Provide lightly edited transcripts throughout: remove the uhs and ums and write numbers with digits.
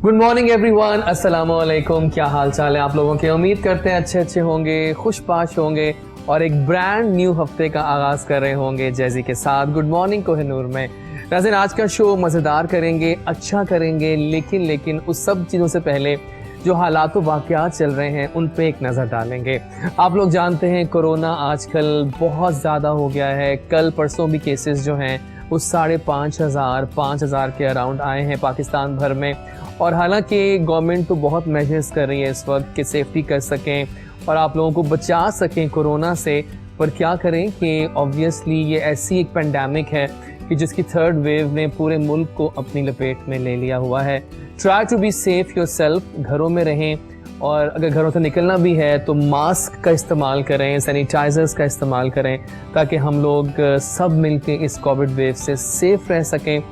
Good morning everyone, अस्सलाम वालेकुम। क्या हाल चाल है आप लोगों के? उम्मीद करते हैं अच्छे अच्छे होंगे, खुशपाश होंगे और एक ब्रांड न्यू हफ्ते का आगाज़ कर रहे होंगे जैजी के साथ। गुड मॉर्निंग कोहिनूर में। नाज़रीन, आज का शो मज़ेदार करेंगे, अच्छा करेंगे, लेकिन उस सब चीज़ों से पहले जो हालात वाक़यात चल रहे हैं उन पे एक नज़र डालेंगे। आप लोग जानते हैं कोरोना आजकल बहुत ज़्यादा हो गया है। कल परसों भी केसेस जो हैं वो 5,500 के अराउंड आए हैं पाकिस्तान भर में। और हालांकि गवर्नमेंट तो बहुत मेजर्स कर रही है इस वक्त कि सेफ्टी कर सकें और आप लोगों को बचा सकें कोरोना से, पर क्या करें कि ऑब्वियसली ये ऐसी एक पेंडेमिक है कि जिसकी थर्ड वेव ने पूरे मुल्क को अपनी लपेट में ले लिया हुआ है। Try to be safe yourself, घरों में रहें और अगर घरों से निकलना भी है तो मास्क का इस्तेमाल करें, सैनिटाइजर्स का इस्तेमाल करें, ताकि हम लोग सब मिलकर इस कोविड वेव से सेफ रह सकें,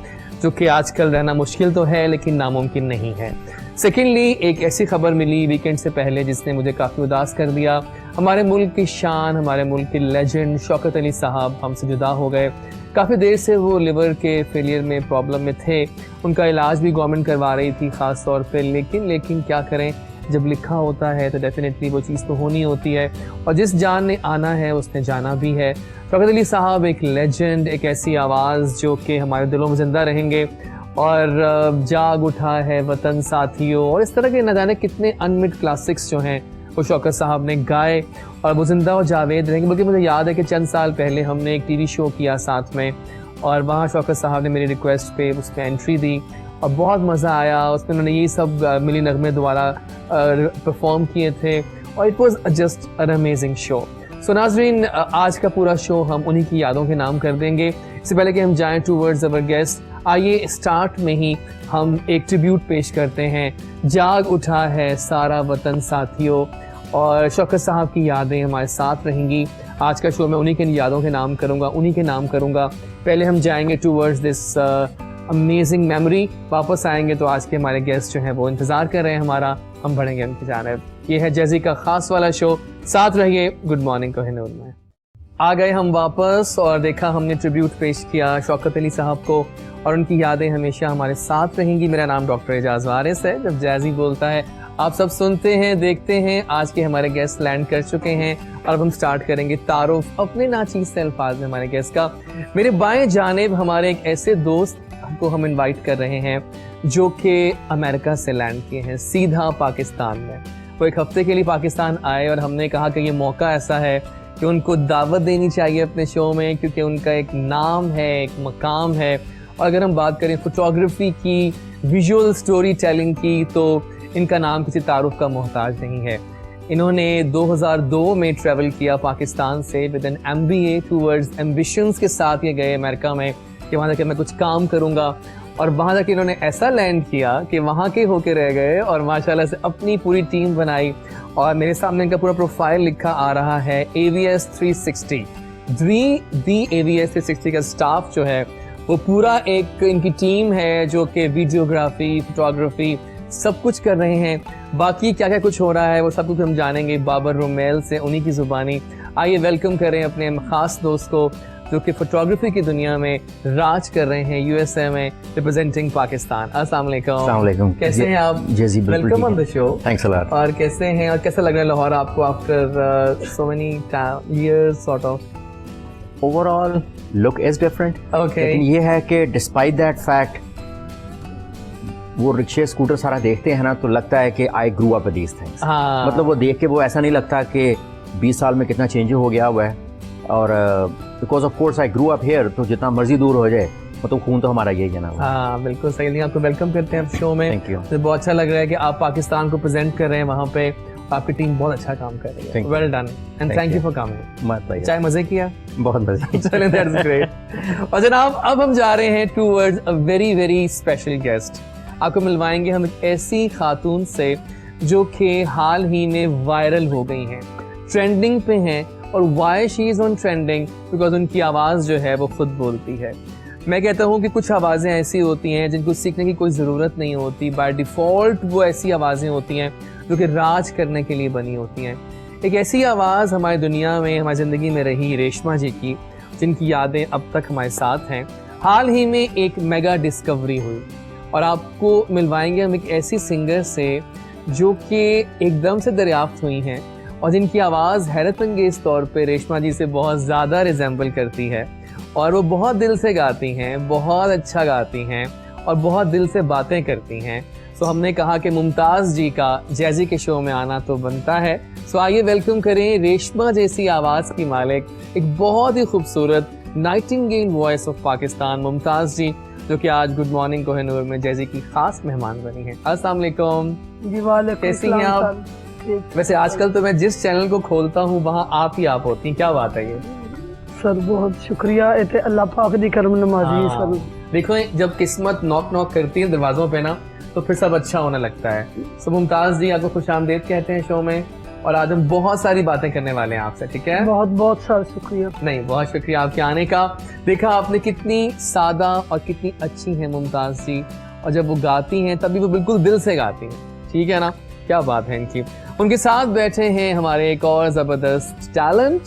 जो कि आजकल रहना मुश्किल तो है लेकिन नामुमकिन नहीं है। सेकेंडली, एक ऐसी खबर मिली वीकेंड से पहले जिसने मुझे काफ़ी उदास कर दिया। हमारे मुल्क की शान, हमारे मुल्क के लेजेंड शौकत अली साहब हमसे जुदा हो गए। काफ़ी देर से वो लिवर के फेलियर में प्रॉब्लम में थे, उनका इलाज भी गवर्नमेंट करवा रही थी ख़ास तौर पे, लेकिन क्या करें, जब लिखा होता है तो डेफिनेटली वो चीज़ तो होनी होती है और जिस जान ने आना है उसने जाना भी है। शौकत अली साहब एक लेजेंड, एक ऐसी आवाज़ जो कि हमारे दिलों में ज़िंदा रहेंगे। और जाग उठा है वतन साथियों और इस तरह के न जाने कितने अनमिट क्लासिक्स जो हैं वो शौकत साहब ने गाए और वो जिंदा और जावेद रहेंगे। बल्कि मुझे याद है कि चंद साल पहले हमने एक टीवी शो किया साथ में और वहाँ शौकत साहब ने मेरी रिक्वेस्ट पे उसमें एंट्री दी और बहुत मज़ा आया। उसमें उन्होंने ये सब मिली नगमे द्वारा परफॉर्म किए थे और it was just an amazing show. So नाज़रीन, आज का पूरा शो हम उन्हीं की यादों के नाम कर देंगे। इससे पहले कि हम जाएं टूवर्ड्स अवर गेस्ट, आइए स्टार्ट में ही हम एक ट्रिब्यूट पेश करते हैं। जाग उठा है सारा वतन साथियों और शौकत साहब की यादें हमारे साथ रहेंगी। आज का शो मैं उन्हीं के यादों के नाम करूँगा, उन्हीं के नाम करूँगा। पहले हम जाएंगे टूवर्ड्स दिस अमेजिंग मेमोरी, वापस आएंगे तो आज के हमारे गेस्ट जो हैं वो इंतज़ार कर रहे हैं हमारा, हम बढ़ेंगे उनकी जानिब। ये है जैजी का ख़ास वाला शो, साथ रहिए गुड मॉर्निंग कोहिनूर में। आ गए हम वापस और देखा हमने ट्रिब्यूट पेश किया शौकत अली साहब को और उनकी यादें हमेशा हमारे साथ रहेंगी। मेरा नाम डॉक्टर एजाज वारिस है। जब जैजी बोलता है आप सब सुनते हैं, देखते हैं। आज के हमारे गेस्ट लैंड कर चुके हैं और अब हम स्टार्ट करेंगे तारुफ अपने नाचीज़ से अल्फाज में हमारे गेस्ट का। मेरे बाएं जानिब हमारे एक ऐसे दोस्त को हम इनवाइट कर रहे हैं जो कि अमेरिका से लैंड किए हैं सीधा पाकिस्तान में। वो एक हफ्ते के लिए पाकिस्तान आए और हमने कहा कि ये मौका ऐसा है कि उनको दावत देनी चाहिए अपने शो में, क्योंकि उनका एक नाम है, एक मकाम है। और अगर हम बात करें फोटोग्राफी की, विजुअल स्टोरी टेलिंग की, तो इनका नाम किसी तारुफ का मोहताज नहीं है। इन्होंने 2002 में ट्रैवल किया पाकिस्तान से with an MBA towards ambitions के साथ। ये गए अमेरिका में कि वहाँ जाकर मैं कुछ काम करूँगा और वहाँ जाकर इन्होंने ऐसा लैंड किया कि वहाँ के होके रह गए और माशाल्लाह से अपनी पूरी टीम बनाई। और मेरे सामने इनका पूरा प्रोफाइल लिखा आ रहा है AVS 360। दी AVS 360 का स्टाफ जो है वो पूरा एक इनकी टीम है जो कि वीडियोग्राफी, फोटोग्राफी सब कुछ कर रहे हैं। बाकी क्या क्या कुछ हो रहा है वो सब कुछ हम जानेंगे बाबर रोमेल से, उन्हीं की ज़ुबानी। आइए वेलकम करें अपने ख़ास दोस्त को जो कि फोटोग्राफी की दुनिया में राज कर रहे हैं, USA में रिप्रेजेंटिंग पाकिस्तान। अस्सलाम वालेकुम। कैसे हैं आप? Jazzy, welcome on the show. Thanks a lot. और कैसे हैं और कैसा लग रहा है लाहौर आपको after so many years sort of? Overall look is different. Okay. लेकिन ये है कि डिस्पाइट दैट फैक्ट वो रिक्शे स्कूटर सारा देखते हैं ना तो लगता है कि I grew up with these things. हाँ, मतलब वो देख के वो ऐसा नहीं लगता कि 20 साल में कितना चेंज हो गया हुआ है। और because of course I grew up here, तो जितना मर्जी दूर हो जाए मतलब खून तो हमारा यही है ना। हाँ बिल्कुल सही। नहीं, आपको वेलकम करते हैं शो में। Thank you. मुझे बहुत अच्छा लग रहा है कि आप पाकिस्तान को प्रेजेंट कर रहे हैं वहाँ पे। आपकी टीम बहुत अच्छा काम कर रही है। Well done and thank you for coming. मत चाय मजे किया? बहुत मजे। चलें, दैट्स ग्रेट। और जनाब अब हम जा रहे हैं towards a very very special guest. आपको मिलवाएंगे हम एक ऐसी खातून से जो कि हाल ही में वायरल हो गई हैं, ट्रेंडिंग पे हैं। और why she is on trending? Because उनकी आवाज़ जो है वो खुद बोलती है। मैं कहता हूँ कि कुछ आवाज़ें ऐसी होती हैं जिनको सीखने की कोई ज़रूरत नहीं होती, बाय डिफ़ॉल्ट वो ऐसी आवाज़ें होती हैं जो कि राज करने के लिए बनी होती हैं। एक ऐसी आवाज़ हमारी दुनिया में, हमारी ज़िंदगी में रही रेशमा जी की, जिनकी यादें अब तक हमारे साथ हैं। हाल ही में एक मेगा डिस्कवरी हुई और आपको मिलवाएंगे हम एक ऐसी सिंगर से जो कि एकदम से दरियाफ्त हुई हैं और जिनकी आवाज़ हैरत अंगेज तौर पे रेशमा जी से बहुत ज़्यादा रिजेंबल करती है और वो बहुत दिल से गाती हैं, बहुत अच्छा गाती हैं और बहुत दिल से बातें करती हैं। सो हमने कहा कि मुमताज़ जी का जैजी के शो में आना तो बनता है। सो आइए वेलकम करें रेशमा जैसी आवाज़ की मालिक, एक बहुत ही खूबसूरत nightingale voice of Pakistan Mumtaz ji, जो कि आज गुड मॉर्निंग कोहिनूर में जैजी की खास मेहमान बनी हैं। अस्सलाम वालेकुम जी वालेकुम कैसी हैं सलाम आप? ठीक। वैसे आजकल तो मैं जिस चैनल को खोलता हूँ वहाँ आप ही आप होती हैं, क्या बात है ये? सर बहुत शुक्रिया, इतने अल्लाह पाक दी करम नमाजी हाँ। सर। देखो जब किस्मत नॉक नॉक करती है दरवाजों पे ना तो फिर सब अच्छा होने लगता है। सो मुमताज़ जी आपको खुशामदीद कहते हैं शो में और आज हम बहुत सारी बातें करने वाले हैं आपसे, ठीक है? बहुत बहुत सर शुक्रिया। नहीं, बहुत शुक्रिया आपके आने का। देखा आपने कितनी सादा और कितनी अच्छी हैं मुमताज़ जी, और जब वो गाती हैं तभी वो बिल्कुल दिल से गाती हैं, ठीक है ना? क्या बात है इनकी। उनके साथ बैठे हैं हमारे एक और ज़बरदस्त टैलेंट,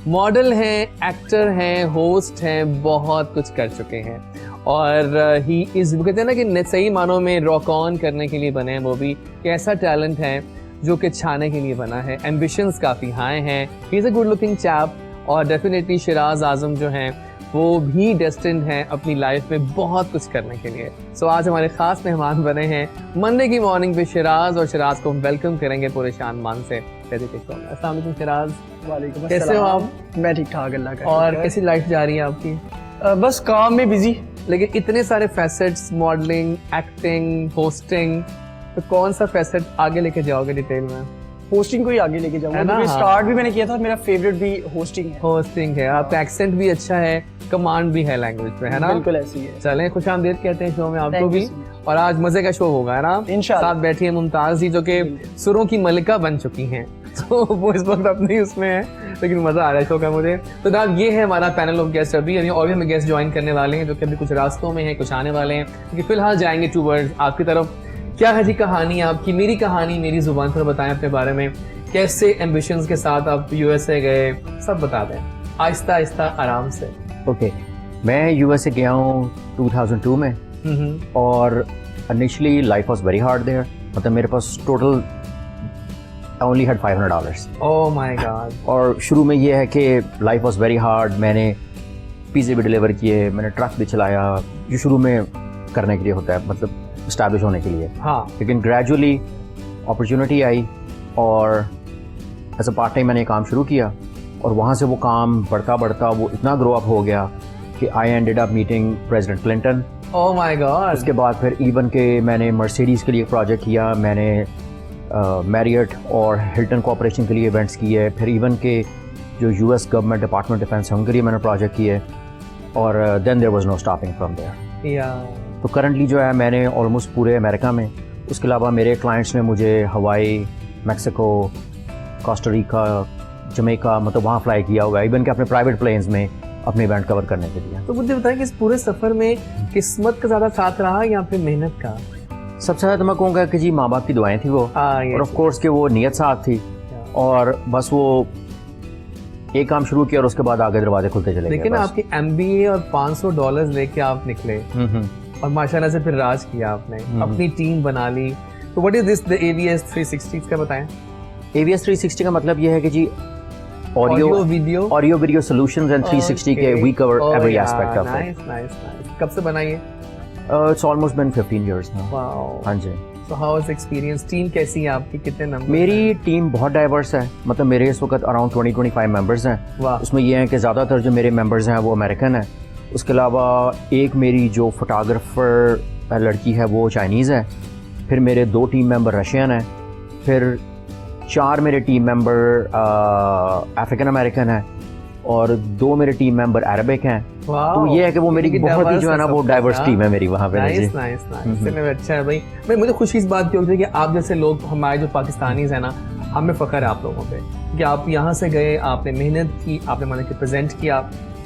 मॉडल हैं, एक्टर हैं, होस्ट हैं, बहुत कुछ कर चुके हैं और ही इज़, कहते हैं ना कि सही मानों में रॉक ऑन करने के लिए बने हैं। वो भी कि ऐसा टैलेंट है जो कि छाने के लिए बना है। एम्बिशंस काफ़ी हाई हैं, he is a good looking chap और डेफिनेटली शिराज आज़म जो हैं वो भी डेस्टिन्ड हैं अपनी लाइफ में बहुत कुछ करने के लिए। सो आज हमारे ख़ास मेहमान बने हैं मंडे की मॉर्निंग पे शिराज, और शिराज को हम वेलकम करेंगे पूरे शान मान से। अस्सलाम वालेकुम शिराज, वालेकुम कैसे हो आप? मैं ठीक ठाक अल्लाह का और शुक्र है। कैसी लाइफ जा रही है आपकी? बस काम में बिजी। लेकिन इतने सारे फैसेट्स, मॉडलिंग, एक्टिंग, होस्टिंग, तो कौन सा फैसेट आगे लेके जाओगे डिटेल में? होस्टिंग को ही आगे लेके जाऊंगा है ना? क्योंकि हाँ। स्टार्ट भी मैंने किया था और मेरा फेवरेट भी होस्टिंग है। होस्टिंग है, आपका एक्सेंट भी अच्छा है, कमांड भी है लैंग्वेज पे, है ना? बिल्कुल ऐसी है। चलें, खुशामदीद कहते हैं शो में आपको Thank you भी, so much। और आज मजे का शो होगा, है ना? इंशाल्लाह। साथ बैठी है मुमताज़ जी जो कि सुरों की मलिका बन चुकी हैं तो वो इस वक्त अपनी उसमें है, लेकिन मजा आ रहा है शो का मुझे। तो जनाब ये है हमारा पैनल ऑफ गेस्ट अभी, यानी और भी हमें गेस्ट ज्वाइन करने वाले हैं जो कि अभी कुछ रास्तों में हैं, कुछ आने वाले हैं, क्योंकि फिलहाल जाएंगे टूवर्ड्स आपकी तरफ। क्या है जी कहानी आपकी, मेरी कहानी मेरी जुबान पर बताएं अपने बारे में, कैसे एम्बिशंस के साथ आप यूएसए गए, सब बता दें आहिस्ता आहिस्ता आराम से। ओके, मैं यूएसए गया हूँ 2002 में और initially life was very hard there. मतलब मेरे पास total only had $500 oh my god. और शुरू में ये है कि लाइफ वाज वेरी हार्ड। मैंने पिज़्ज़े भी डिलीवर किए, मैंने ट्रक भी चलाया, जो शुरू में करने के लिए होता है, मतलब इस्टेब्लिश होने के लिए। हाँ, लेकिन ग्रेजुअली अपॉर्चुनिटी आई और एज अ पार्ट टाइम मैंने काम शुरू किया और वहाँ से वो काम बढ़ता बढ़ता वो इतना ग्रो अप हो गया कि I ended up meeting president Clinton. Oh my God. उसके बाद फिर इवन के मैंने मर्सिडीज़ के लिए प्रोजेक्ट किया, मैंने मैरियट और हिल्टन कॉर्पोरेशन के लिए इवेंट्स किए, फिर इवन के जो यूएस गवर्नमेंट डिपार्टमेंट डिफेंस है उनके लिए मैंने प्रोजेक्ट किए और then there was no stopping from there. या तो करंटली जो है मैंने ऑलमोस्ट पूरे अमेरिका में, उसके अलावा मेरे क्लाइंट्स ने मुझे हवाई, मैक्सिको, कोस्टा रिका, जमैका, मतलब वहाँ फ्लाई किया हुआ है, इवन के अपने प्राइवेट प्लेन्स में अपने इवेंट कवर करने के लिए। तो मुझे बताएं कि इस पूरे सफर में किस्मत का ज्यादा साथ रहा या फिर मेहनत का? सबसे ज़्यादा तो मैं कहूँगा कि जी माँ बाप की दुआएं थी वो, ये और ऑफ कोर्स कि वो नियत साथ थी, और बस वो एक काम शुरू किया और उसके बाद आगे दरवाजे खुलते चले गए। लेकिन बस। आपकी MBA और $500 लेके आप निकले और माशाल्लाह से फिर राज किया आपने, अपनी टीम बना ली। तो what is this the AVS 360 का बताएं? AVS 360 का मतलब ये है कि जी ऑडियो वीडियो सॉल्यूशंस एंड 360 के we cover every aspect of it. Nice nice nice. कब से बनाइए? It's almost been 15 years now. Wow. हाँ जी। So how is experience? Team कैसी है आपकी, कितने नंबर? मेरी टीम बहुत डाइवर्स है, मतलब मेरे इस वक्त अराउंड 20-25 मेंबर्स हैं। वाह। उसमें ये है कि ज़्यादातर जो मेरे मेंबर्स हैं वो अमेरिकन हैं। उसके अलावा एक मेरी जो फोटोग्राफर लड़की है वो चाइनीज़ है, फिर मेरे 2 टीम मेंबर रशियन हैं, फिर 4 मेरे टीम मेंबर अफ्रीकन अमेरिकन हैं और 2 मेरे टीम मेंबर अरबिक हैं। तो ये है कि वो मेरी बहुत ही जो है ना वो डाइवर्स टीम है मेरी वहाँ पे। Nice nice nice. चलिए अच्छा है भाई मुझे खुशी इस बात की होती है कि आप जैसे लोग, हमारे जो पाकिस्तानीज़ हैं ना, हमें फ़ख्र है आप लोगों पे कि आप यहाँ से गए, आपने मेहनत की, आपने मतलब कि प्रेजेंट किया।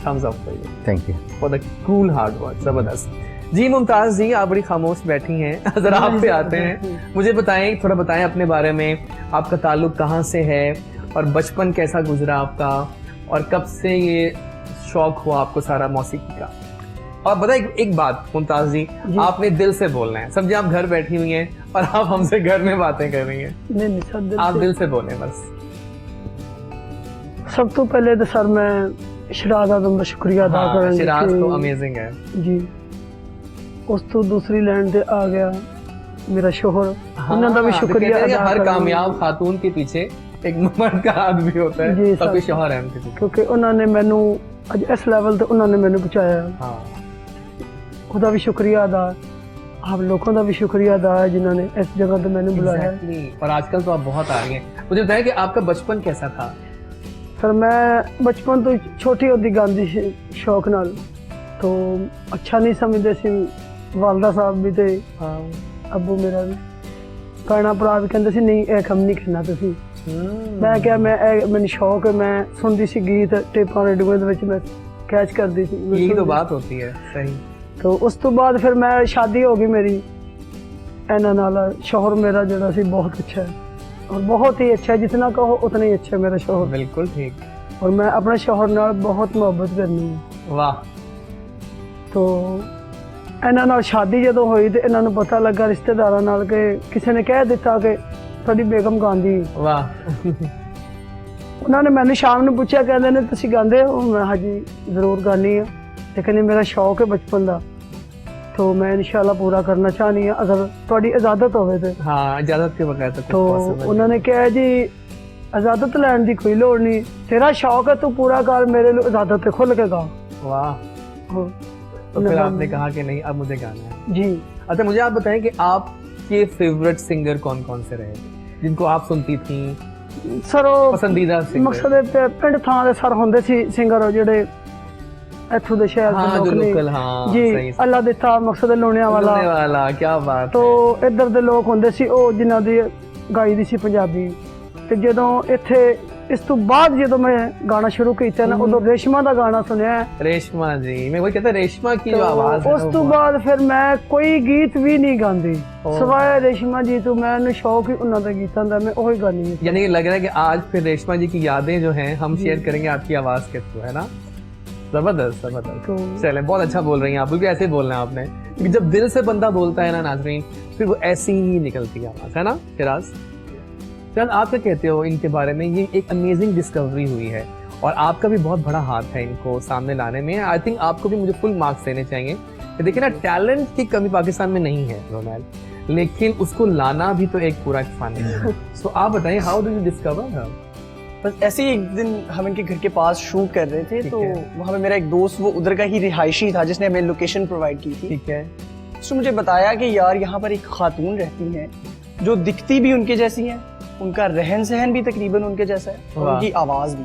Thumbs up for you, thank you for the cool hard work. ज़बरदस्त। जी मुमताज़ जी, आप बड़ी खामोश बैठी हैं, ज़रा आप पे आते हैं। मुझे बताएं, थोड़ा बताएं अपने बारे में, आपका ताल्लुक़ कहाँ से है और बचपन कैसा गुजरा आपका, और कब से ये शौक हुआ आपको सारा मौसीकी का? और बताए एक बात मुमताज जी, आपने दिल से बोलना है। समझे आप घर बैठी हुई हैं और आप हमसे घर में बातें कर रही हैं। नहीं सर, आप दिल से बोलें बस। सब तो पहले तो सर मैं शिराज आजम का शुक्रिया अदा करें। शिराज तो अमेजिंग है जी। उस तो दूसरी लाइन पे आ गया मेरा शोहर, उन्होंने भी शुक्रिया अदा हर करें। कामयाब खातून के पीछे एक मर्द का हाथ भी होता है, जी सबके सर। शौहर है उनके पीछे। क्योंकि उन्होंने मैनू अज इस लेवल ते उन्होंने मैनू पहुंचाया, हाँ ਉਹਦਾ भी शुक्रिया अदा, आप लोगों का भी शुक्रिया अदा है जिन्होंने इस जगह पे मैंने बुलाया। Exactly. और आजकल तो आप बहुत आ रही हैं। मुझे बताया कि आपका बचपन कैसा था? सर मैं बचपन तो छोटी होती गांधी शौक नाल, तो अच्छा नहीं समझते सी वालदा साहब भी ते अबू मेरा भी गाना भरा भी कहते सी नहीं ये कम नहीं करना तुसी। मैं क्या मैंने शौक है, मैं सुनती सी गीत टेपां रेडियो दे विच मैं कैच करती थी। यही तो बात होती है। सही। तो उस तो बाद फिर मैं शादी हो गई मेरी इन्हां नाल। शौहर मेरा जड़ा सी बहुत अच्छा है और बहुत ही अच्छा है, जितना कहो उतना ही अच्छा है मेरा शौहर। बिल्कुल ठीक। और मैं अपने शौहर नाल बहुत मोहब्बत करनी है। वाह। तो इन्हां नाल शादी जदों होई ते इन्हां नूं पता लगा रिश्तेदारां नाल कि किसी ने कह दिता कि थोड़ी बेगम गांधी। वाह। उन्होंने मैंने शाम ਨੂੰ पूछा कहते ने तुसी गांदे हो? मैं हाँ जी जरूर गानी है, लेकिन ये मेरा शौक है बचपन का, तो मैं इंशाल्लाह पूरा करना चाहनी है अगर थोड़ी इजाजत होवे तो। हाँ इजाजत के बगैर तो उन्होंने कहा जी इजाजत लैन की कोई लोड़ नहीं, तेरा शौक है तू पूरा कर, मेरे लिए इजाजत है खुल के गा। वाह। तो फिर आपने कहा कि नहीं अब मुझे गाना है। जी। अच्छा मुझे आप बताएं कि आपके फेवरेट सिंगर कौन कौन से रहे जिनको आप सुनती थी? सर पसंदीदा सिंगर? मकसद पिंड थां दे सर होंदे सी सिंगर जेडे इत्थों दे शहर हाँ, दे लोग जो ने। लोकल, हाँ, जी सही। अल्लाह दिता मकसद लोने वाला। लोने वाला, क्या बात तो है। इधर दे लोग होंदे सी ओ जिन्हां दी गाई दी सी पंजाबी। ते जदों इत्थे इस तो बाद जदों मैं गाना शुरू कीता ना उदों रेशमा दा गाना सुनया। रेशमा जी, मैं वही कहता रेशमा की जो आवाज है उस तो बाद फिर मैं कोई गीत भी नहीं गांदी सिवाय रेशमा जी तो। मैंने शौक ही उन्हां दे गीतां दा, मैं ओही गानी है। यानी कि लग रहा है कि आज फिर रेशमा जी की यादें जो हैं हम शेयर करेंगे आपकी आवाज के थ्रू, है ना? जबरदस्त जबरदस्त। चलें, बहुत अच्छा बोल रही हैं आप, बिल्कुल ऐसे ही बोलना है आपने, क्योंकि जब दिल से बंदा बोलता है ना नाज़रीन, फिर वो ऐसी ही निकलती है आवाज, है ना शिराज? शिराज आप क्या कहते हो इनके बारे में? ये एक अमेजिंग डिस्कवरी हुई है और आपका भी बहुत बड़ा हाथ है इनको सामने लाने में। आई थिंक आपको भी मुझे फुल मार्क्स देने चाहिए। देखिए ना, टैलेंट की कमी पाकिस्तान में नहीं है रोनैल, लेकिन उसको लाना भी तो एक पूरा फन है। सो आप बताइए how did you discover her? बस ऐसे ही एक दिन हम इनके घर के पास शूट कर रहे थे, तो वहाँ पे मेरा एक दोस्त वो उधर का ही रिहायशी था जिसने हमें लोकेशन प्रोवाइड की थी। ठीक है। उसने मुझे बताया कि यार यहाँ पर एक खातून रहती हैं जो दिखती भी उनके जैसी हैं, उनका रहन सहन भी तकरीबन उनके जैसा है और उनकी आवाज भी।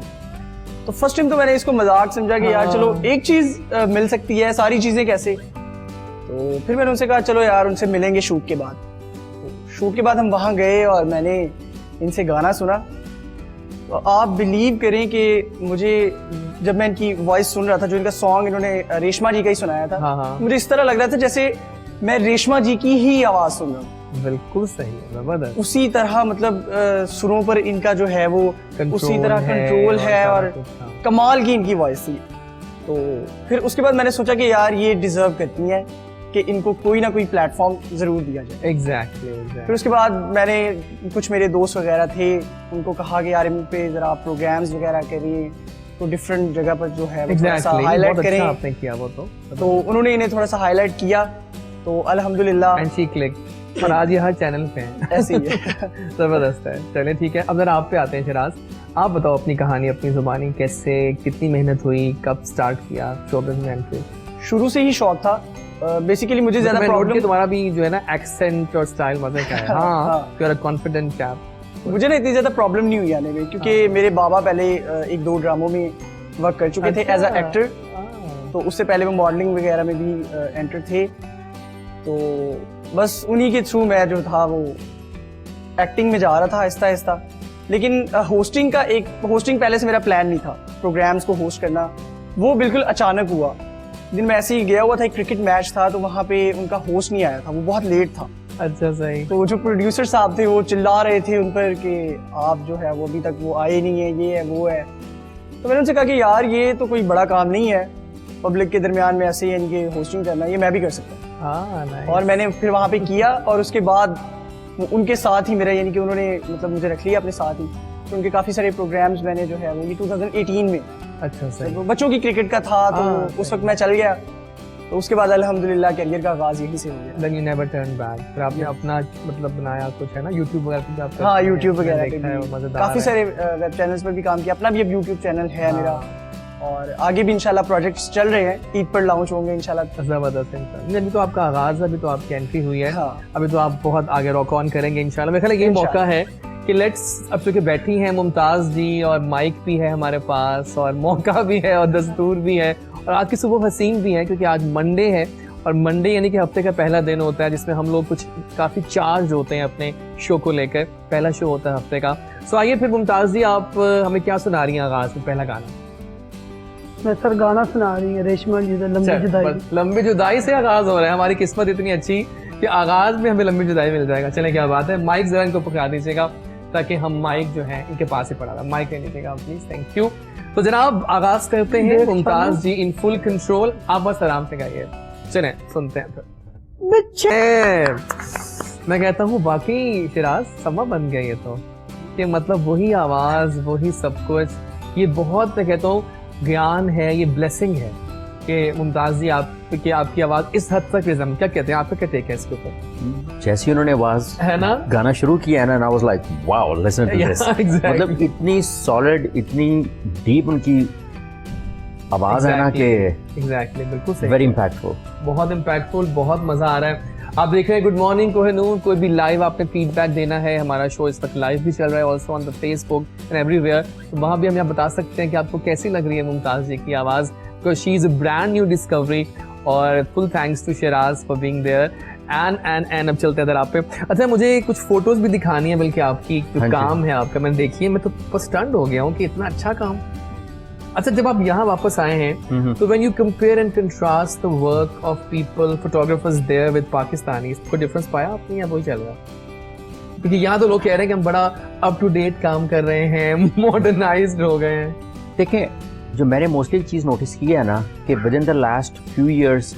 तो फर्स्ट टाइम तो मैंने इसको मजाक समझा कि यार चलो एक चीज मिल सकती है, सारी चीजें कैसे। तो फिर मैंने उनसे कहा चलो यार उनसे मिलेंगे शूट के बाद। तो शूट के बाद हम वहाँ गए और मैंने इनसे गाना सुना। तो आप बिलीव करें कि मुझे जब मैं इनकी वॉइस सुन रहा था, जो इनका सॉन्ग इन्होंने रेशमा जी का ही सुनाया था, हाँ। मुझे इस तरह लग रहा था जैसे मैं रेशमा जी की ही आवाज सुन रहा हूँ। बिल्कुल सही, जबरदस्त। उसी तरह मतलब सुरों पर इनका जो है वो उसी तरह कंट्रोल है और कमाल की इनकी वॉइस थी। तो फिर उसके बाद मैंने सोचा कि यार ये डिजर्व करती हैं कि इनको कोई ना कोई प्लेटफॉर्म जरूर दिया जाए। एग्जैक्टली। फिर उसके बाद मैंने कुछ मेरे दोस्त वगैरह थे, उनको कहा कि यार इन पे जरा प्रोग्राम्स वगैरह करिए, तो डिफरेंट जगह पर जो है वो थोड़ा सा हाईलाइट करें। आपने किया वो तो उन्होंने इन्हें थोड़ा सा हाईलाइट किया, तो अल्हम्दुलिल्लाह एंड शी क्लिक और आज ये हर चैनल पे हैं। ऐसे ही है। जबरदस्त है। चलिए ठीक है, अब जरा आप पे आते हैं शिराज। आप बताओ अपनी कहानी, अपनी जुबानी, कैसे, कितनी मेहनत हुई, कब स्टार्ट किया शोबिज़ में एंट्री? शुरू से ही शौक था। बेसिकली मुझे ज्यादा प्रॉब्लम, तुम्हारा भी जो है ना एक्सेंट और स्टाइल मजे का है। हाँ, you are a confident chap. मुझे ना इतनी ज्यादा प्रॉब्लम नहीं हुई आने में, क्योंकि मेरे बाबा पहले एक दो ड्रामों में वर्क कर चुके थे एज अ एक्टर। तो उससे पहले वो मॉडलिंग वगैरह में भी एंटर थे। तो बस उन्हीं के थ्रू मैं जो था वो एक्टिंग में जा रहा था आहिस्ता आहिस्ता। लेकिन होस्टिंग पहले से मेरा प्लान नहीं था, प्रोग्राम्स को होस्ट करना, वो बिल्कुल अचानक हुआ। दिन मैं ऐसे ही गया हुआ था, एक क्रिकेट मैच था, तो वहाँ पे उनका होस्ट नहीं आया था, वो बहुत लेट था। अच्छा सही। तो जो प्रोड्यूसर साहब थे वो चिल्ला रहे थे उन पर कि आप जो है वो अभी तक वो आए नहीं है, ये है वो है। तो मैंने उनसे कहा कि यार ये तो कोई बड़ा काम नहीं है, पब्लिक के दरमियान में ऐसे ही इनके होस्टिंग करना, ये मैं भी कर सकता हूँ। हाँ nice. और मैंने फिर वहाँ पे किया और उसके बाद उनके साथ ही मेरा यानी कि उन्होंने मतलब मुझे रख लिया अपने साथ ही, तो उनके काफ़ी सारे प्रोग्राम्स मैंने जो है वो ये 2018 में अच्छा सही। तो बच्चों की क्रिकेट का था, तो हाँ, उस वक्त मैं चल गया, तो उसके बाद अल्हम्दुलिल्लाह करियर का आगाज़ यहीं से हो गया। Then you never turned back. फिर आपने अपना मतलब बनाया कुछ है ना, YouTube वगैरह पे भी आप हाँ करते हैं, यूट्यूब मैंने वगैरह पे देखा है, वो भी मजेदार काफ़ी है। सारे वेब चैनल्स पर भी काम किया, अपना भी अब यूट्यूब चैनल है हाँ। मेरा, और आगे भी इंशाल्लाह प्रोजेक्ट्स चल रहे हैं, ईद पर लॉन्च होंगे इंशाल्लाह। जबरदस्त इंसान। नहीं, अभी तो आपका आगाज है, अभी तो आपकी एंट्री हुई है, हाँ। अभी तो आप बहुत आगे रॉक ऑन करेंगे इंशाल्लाह। मेरे ख्याल है ये मौका है कि लेट्स, अब चूंकि बैठी हैं मुमताज जी और माइक भी है हमारे पास और मौका भी है और दस्तूर भी है और आज की सुबह हसीन भी है, क्योंकि आज मंडे है और मंडे यानी कि हफ्ते का पहला दिन होता है जिसमें हम लोग कुछ काफ़ी चार्ज होते हैं अपने शो को लेकर, पहला शो होता है हफ्ते का। सो आइए फिर मुमताज जी, आप हमें क्या सुना रही हैं आगाज में, पहला गाना? मैं सर गाना सुना रही है रेशमा जी का लंबी चल, जुदाई। बस लंबी जुदाई से आगाज हो रहा है। हमारी किस्मत इतनी अच्छी कि आगाज में हमें लंबी जुदाई मिल जाएगा। चले क्या बात है, माइक जरा इनको पकड़ा दीजिएगा ताकि हम माइक जो है इनके पास ही पड़ा रहा। माइक ले लीजिएगा प्लीज, थैंक यू। तो जनाब आगाज करते हैं, मुमताज जी इन फुल कंट्रोल, आप बस आराम से गाइए। चलें सुनते हैं फिर। मैं कहता हूँ बाकी शिराज समा बन गया ये तो, कि मतलब वही आवाज वही सब कुछ, ये बहुत मैं कहता हूँ ज्ञान है, ये ब्लेसिंग है कि मुमताज जी आपकी आवाज इस हद तक रिजम, क्या कहते हैं, आपका क्या टेक है इसके ऊपर? जैसे ही उन्होंने आवाज है ना गाना शुरू किया ना, I was like wow listen to this. exactly. मतलब इतनी सॉलिड, इतनी डीप उनकी आवाज है ना कि एग्जैक्टली बिल्कुल सही, वेरी इम्पैक्टफुल, बहुत इम्पैक्टफुल, बहुत मजा आ रहा है। आप देख रहे हैं गुड मॉर्निंग कोहिनूर, कोई भी लाइव आपने फीडबैक देना है, हमारा शो इस वक्त लाइव भी चल रहा है also on the Facebook and everywhere, तो वहाँ भी हम यहाँ बता सकते हैं कि आपको कैसी लग रही है मुमताज जी की आवाज़, because she is a brand new discovery. और full thanks to Shiraz for being there and अब चलते हैं इधर आप पे। अच्छा, मुझे कुछ फोटोज भी दिखानी है बल्कि आपकी, जो हाँ जी। काम है आपका मैंने देखी है, मैं तो स्टन्ड हो गया हूँ कि इतना अच्छा काम। अच्छा, जब आप यहाँ वापस आए हैं तो when you compare and contrast the work of people photographers there with Pakistani, कोई डिफरेंस पाया आपने या वही चल रहा है? क्योंकि यहाँ तो लोग कह रहे हैं कि हम बड़ा अप टू डेट काम कर रहे हैं, मॉडर्नाइज्ड हो गए हैं। देखें, जो मैंने मोस्टली चीज़ नोटिस की है ना कि with in the last few years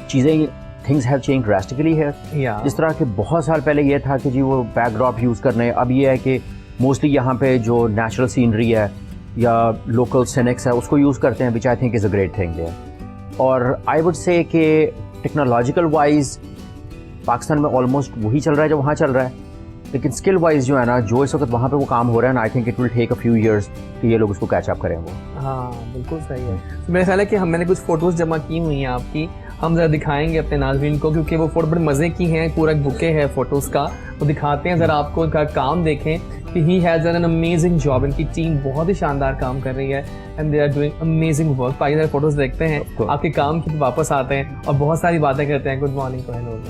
चीज़ें, थिंग्स हैव चेंज ड्रास्टिकली है। या जिस तरह के बहुत साल पहले ये था कि जी वो बैकड्रॉप यूज़ करने, अब ये है कि मोस्टली यहाँ पे जो नेचुरल सीनरी है या लोकल सिनेक्स है उसको यूज़ करते हैं, which I think is a great thing है। और आई वुड से कि टेक्नोलॉजिकल वाइज पाकिस्तान में ऑलमोस्ट वही चल रहा है जो वहाँ चल रहा है, लेकिन स्किल वाइज जो है ना, जो इस वक्त वहाँ पे वो काम हो रहा है ना, I think it will take a few years कि ये लोग उसको कैच अप करें वो। हाँ बिल्कुल सही है। तो मेरा ख्याल है कि मैंने कुछ फोटोज जमा की हुई हैं आपकी, हम जरा दिखाएंगे अपने नाज़रीन को, क्योंकि वो फोटो बड़े मज़े की हैं, पूरा एक बुके है फोटोज़ का, वो दिखाते हैं। ज़रा आपको इनका काम देखें कि he has done an amazing job, इनकी टीम बहुत ही शानदार काम कर रही है and they are doing amazing work. आइए जरा फोटोज़ देखते हैं, आपके काम की वापस आते हैं और बहुत सारी बातें करते हैं। गुड मॉर्निंग को हेलो।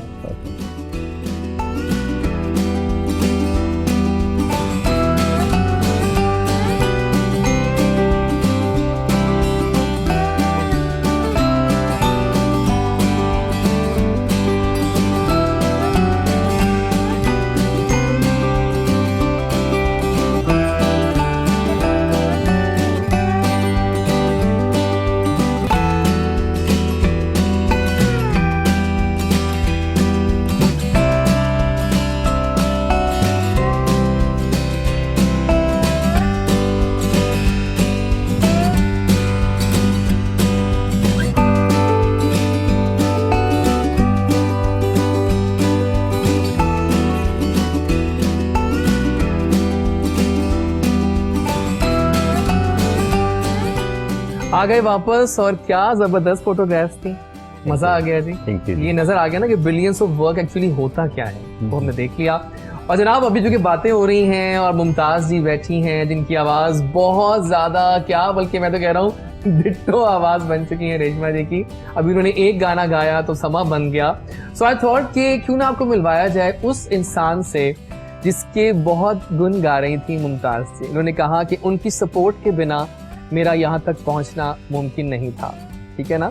आ गए वापस और क्या जबरदस्त फोटोग्राफ्स थी, मजा आ गया जी। Thank you. ये नजर आ गया ना कि बिलियंस ऑफ वर्क एक्चुअली होता क्या है, वो हमने देख लिया। और जनाब अभी जो कि बातें हो रही हैं और मुमताज जी बैठी हैं जिनकी आवाज बहुत ज्यादा, क्या बल्कि मैं तो कह रहा हूँ डिट्टो आवाज बन चुकी है रेशमा जी की। अभी उन्होंने एक गाना गाया तो समा बन गया। सो आई थॉट कि क्यों ना आपको मिलवाया जाए उस इंसान से जिसके बहुत गुण गा रही थी मुमताज जी। उन्होंने कहा कि उनकी सपोर्ट के बिना मेरा यहाँ तक पहुँचना मुमकिन नहीं था, ठीक है ना।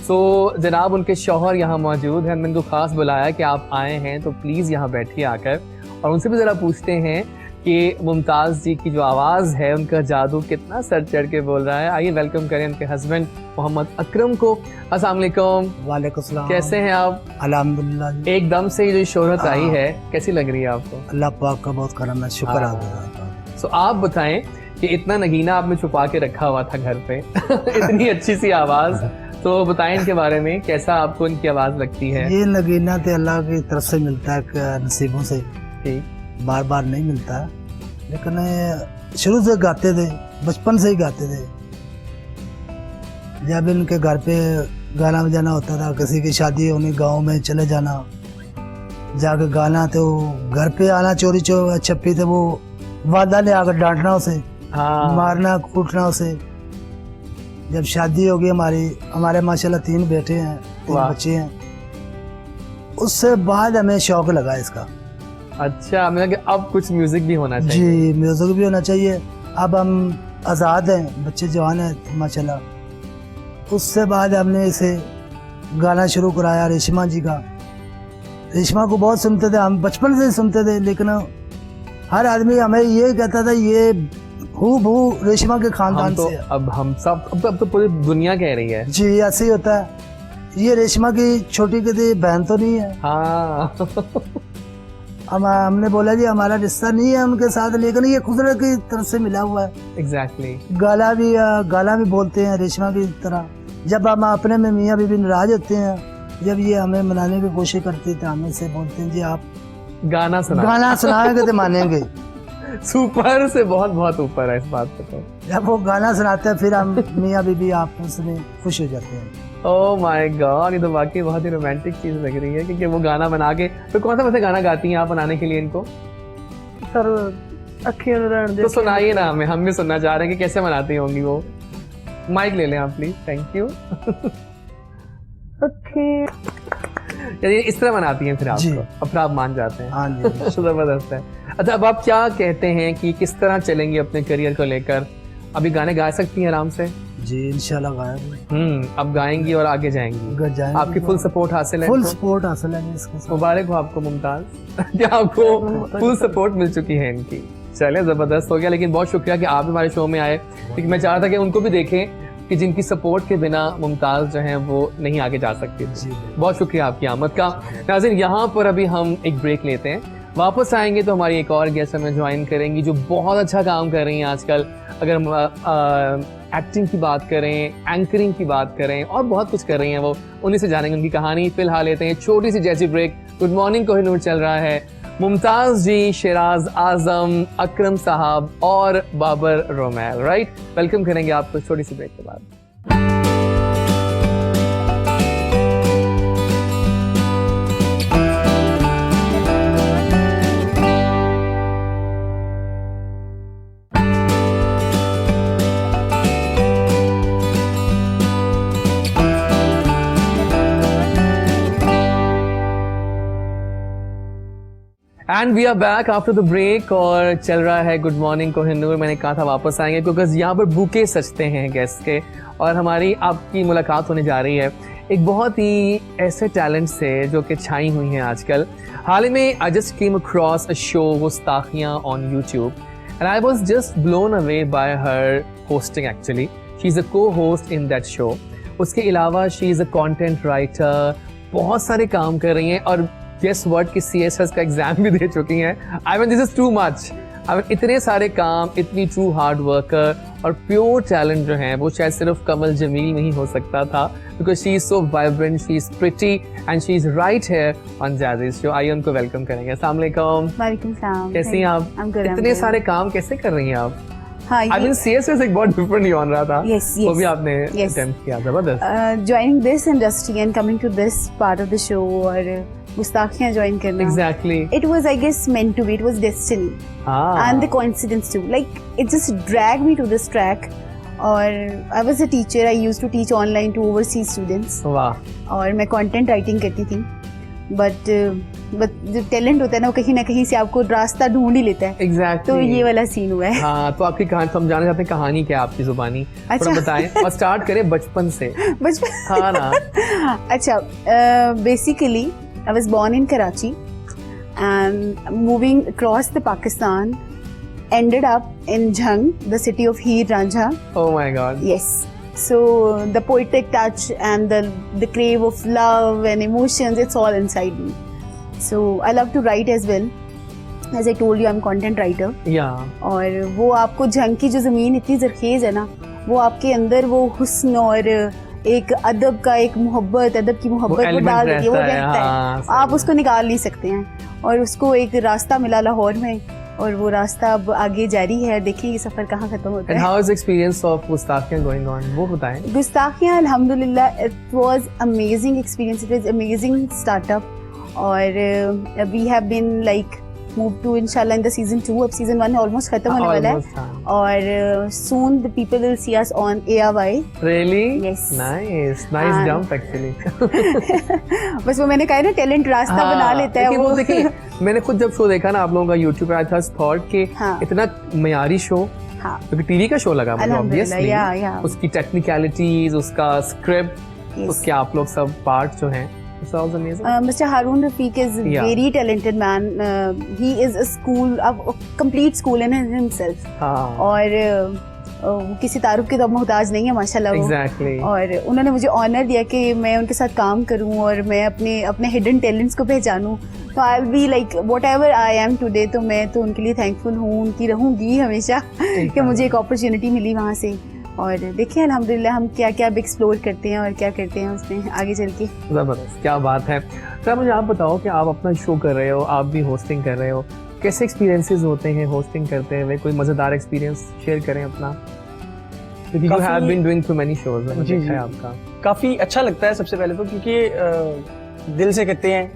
सो जनाब उनके शौहर यहाँ मौजूद हैं, मैंने उनको खास बुलाया कि आप आए हैं तो प्लीज़ यहाँ बैठिए आकर और उनसे भी ज़रा पूछते हैं कि मुमताज़ जी की जो आवाज़ है, उनका जादू कितना सर चढ़ के बोल रहा है। आइए वेलकम करें उनके हस्बैंड मोहम्मद अकरम को। अस्सलाम वालेकुम। वालेकुम सलाम। कैसे हैं आप? अल्हम्दुलिल्लाह। एकदम से ये जो शोहरत आई है, कैसी लग रही है आपको? अल्लाह पाक का बहुत करम है, शुक्र हाँ। है। सो आप बताएं कि इतना नगीना आपने छुपा के रखा हुआ था घर पे इतनी अच्छी सी आवाज़, तो बताएं इनके बारे में, कैसा आपको इनकी आवाज़ लगती है? ये नगीना तो अल्लाह की तरफ से मिलता है, नसीबों से ठीक। बार बार नहीं मिलता, लेकिन शुरू से गाते थे, बचपन से ही गाते थे। जब इनके घर पे गाना बजाना होता था, किसी की शादी होनी, गांव में चले जाना, जाकर गाना, तो घर पे आना चोरी छप्पी, थे वो वादा ने आकर डांटना उसे, हाँ। मारना कूटना उसे। जब शादी होगी हमारे माशाल्लाह 3 बेटे हैं, 3 वाह। बच्चे हैं, उससे बाद हमें शौक लगा इसका। अच्छा, मतलब कि अब कुछ म्यूजिक भी होना चाहिए। जी, म्यूजिक भी होना चाहिए। अब हम आज़ाद हैं, बच्चे जवान हैं माशाल्लाह। उससे बाद हमने इसे गाना शुरू कराया रेशमा जी का। रेशमा को बहुत सुनते थे हम, बचपन से ही सुनते थे, लेकिन हर आदमी हमें ये कहता था ये हूबहू रेशमा के खानदान हम तो से है। अब हम सब अब तो पूरी दुनिया कह रही है। जी, ऐसे ही होता है। ये रेशमा की छोटी की बहन तो नहीं है। हाँ हमने बोला जी हमारा रिश्ता नहीं है उनके साथ, लेकिन ये कुदरत की तरफ से मिला हुआ है। एग्जैक्टली। गाला भी बोलते हैं रेशमा की तरह। जब हम अपने में मियाँ बीबी नाराज होते हैं, जब ये हमें मनाने की कोशिश करती है, तो हम इससे बोलते हैं जी आप गाना सुनाएंगे तो मानेंगे। सुपर से बहुत बहुत ऊपर है इस बात पे तो। जब वो गाना सुनाते हैं, फिर हम मियाँ बीबी आपस में खुश हो जाते हैं। ओह माय गॉड, ये तो वाकई बहुत ही रोमांटिक चीज लग रही है, क्योंकि वो गाना बना के, तो कौन सा वैसे गाना गाती हैं आप बनाने के लिए इनको? सर अखियां रहने दे। तो सुनाइए ना हमें, हम भी सुनना चाह रहे हैं कि कैसे बनाती होंगी वो। माइक ले लें आप प्लीज, थैंक यू। चलिए, इस तरह बनाती हैं फिर जी। आपको, अब फिर आप मान जाते हैं। हाँ जी। जबरदस्त है। अच्छा, अब आप क्या कहते हैं कि किस तरह चलेंगे अपने करियर को लेकर? अभी गाने गा सकती हैं आराम से? जी, इंशाल्लाह गाएंगे। अब गाएंगी और आगे जाएंगी। जाएंगे। आपकी फुल सपोर्ट हासिल है? फुल इनको? सपोर्ट हासिल है इसके साथ। मुबारक हो आपको मुमताज कि आपको फुल सपोर्ट मिल चुकी है इनकी। चले, जबरदस्त हो गया। लेकिन बहुत शुक्रिया कि आप हमारे शो में आए, क्योंकि मैं चाह रहा था कि उनको भी देखें कि जिनकी सपोर्ट के बिना मुमताज जो हैं वो नहीं आगे जा सकती। बहुत शुक्रिया आपकी आमद का। नाज़रीन, यहाँ पर अभी हम एक ब्रेक लेते हैं, वापस आएंगे तो हमारी एक और गेस्ट हमें ज्वाइन करेंगी जो बहुत अच्छा काम कर रही हैं आजकल। अगर हम एक्टिंग की बात करें, एंकरिंग की बात करें, और बहुत कुछ कर रही हैं वो, उन्हीं से जानेंगे उनकी कहानी। फिलहाल लेते हैं छोटी सी जैसी ब्रेक। गुड मॉर्निंग कोहिनूर चल रहा है। मुमताज जी, शेराज आजम, अकरम साहब और बाबर रोमेल, राइट? वेलकम करेंगे आपको छोटी सी ब्रेक के बाद। And we are back after the break, और चल रहा है गुड मॉर्निंग कोहिनूर। मैंने कहा था वापस आएंगे क्योंकि यहाँ पर बुके सजते हैं गेस्ट के, और हमारी आपकी मुलाकात होने जा रही है एक बहुत ही ऐसे टैलेंट से जो कि छाई हुई हैं आजकल। हाल ही में I just came across a show Gustakhiyan on YouTube, and I was just blown away by her hosting. Actually she is a co host in that show. उसके अलावा she is a content writer, बहुत सारे काम कर रही हैं, और guess what की CSS का एग्जाम भी दे चुकी हैं। I mean this is too much. I mean इतने सारे काम, इतनी ट्रू हार्ड वर्कर और प्योर टैलेंट जो है वो शायद सिर्फ कमल जमील में ही हो सकता था, because she is so vibrant, she is pretty and she is right here on Jazzy's show. आइए उनको वेलकम करेंगे। अस्सलाम वालेकुम। वालेकुम सलाम। कैसी हैं आप? इतने सारे काम कैसे कर रही हैं आप? हाँ, आई मीन CSS एक बहुत डिफरेंट जॉन रहा था। Yes, वो yes. भी आपने Yes. अटेम्प्ट किया। जबरदस्त। joining this industry and coming to this part of the show और गुस्ताखियाँ ज्वाइन करना, exactly. it was I guess meant to be, it was destiny and the coincidence too, like it just dragged me to this track। और I was a teacher, I used to teach online to overseas students, वाह। और मैं content writing करती थी, but जो talent होता है ना वो कहीं ना कहीं से आपको रास्ता ढूंढ ही लेता है। एग्जैक्टली। तो ये वाला सीन हुआ है। हाँ, तो आपकी कहानी, तो हम जानना चाहते हैं कहानी क्या है आपकी जुबानी, अच्छा। थोड़ा बताएं, और स्टार्ट करें बचपन से। बचपन। हाँ ना। अच्छा, basically I was born in Karachi and moving across the Pakistan ended up in Jhang, the city of Heer Ranjha. Oh my God. Yes. So the poetic touch and the crave of love and emotions, it's all inside me. So I love to write as well. As I told you, I'm content writer. Yeah. और वो आपको झंग की जो ज़मीन इतनी ज़रखेज़ है ना, वो आपके अंदर वो हुस्न और एक अदब का एक मोहब्बत, अदब की मोहब्बत वो डाल देती है, वो रहता है, आप उसको निकाल नहीं सकते हैं। और उसको एक रास्ता मिला लाहौर में, और वो रास्ता अब आगे जारी है। देखिए ये सफ़र कहाँ ख़त्म होता है। And how is the experience of गुस्ताखियाँ going on? वो बताएं। गुस्ताखियाँ अल्हम्दुलिल्लाह, it was amazing experience, it was amazing startup, और we have been like move to inshallah in the season 2. अब season 1 almost खत्म होने वाला है, और soon the people will see us on ARY. Really? Yes. Nice jump actually. बस वो मैंने कहा ना, टैलेंट रास्ता बना लेता है। वो देखिए, मैंने खुद जब शो देखा ना आप लोगों का YouTube पे, आई था थॉट के इतना मयारी शो, क्योंकि टीवी का शो लगा मुझे ऑब्वियसली, उसकी टेक्निकलिटीज, उसका स्क्रिप्ट, उसके आप लोग सब पार्ट जो हैं, Mr. Harun Rafiq is very talented man. He is a complete school in himself. और वो किसी तारुफ के तो मोहताज नहीं है माशाल्लाह वो। Exactly. और उन्होंने मुझे ऑनर दिया कि मैं उनके साथ काम करूं और मैं अपने हिडन टैलेंट्स को पहचानूं। तो I will be like what ever I am today. तो मैं तो उनके लिए थैंकफुल हूँ, उनकी रहूँगी हमेशा कि मुझे एक अपॉर्चुनिटी मिली वहाँ से। और देखिए अल्हम्दुलिल्लाह हम क्या क्या अब एक्सप्लोर करते हैं और क्या करते हैं उसमें आगे चल के। ज़बरदस्त, क्या बात है। सर मुझे आप बताओ कि आप अपना शो कर रहे हो, आप भी होस्टिंग कर रहे हो, कैसे एक्सपीरियंसेस होते हैं होस्टिंग करते हुए? कोई मज़ेदार एक्सपीरियंस शेयर करें अपना, क्योंकि you have been doing too many shows. जी जी, आपका काफ़ी अच्छा लगता है सबसे पहले तो, क्योंकि दिल से करते हैं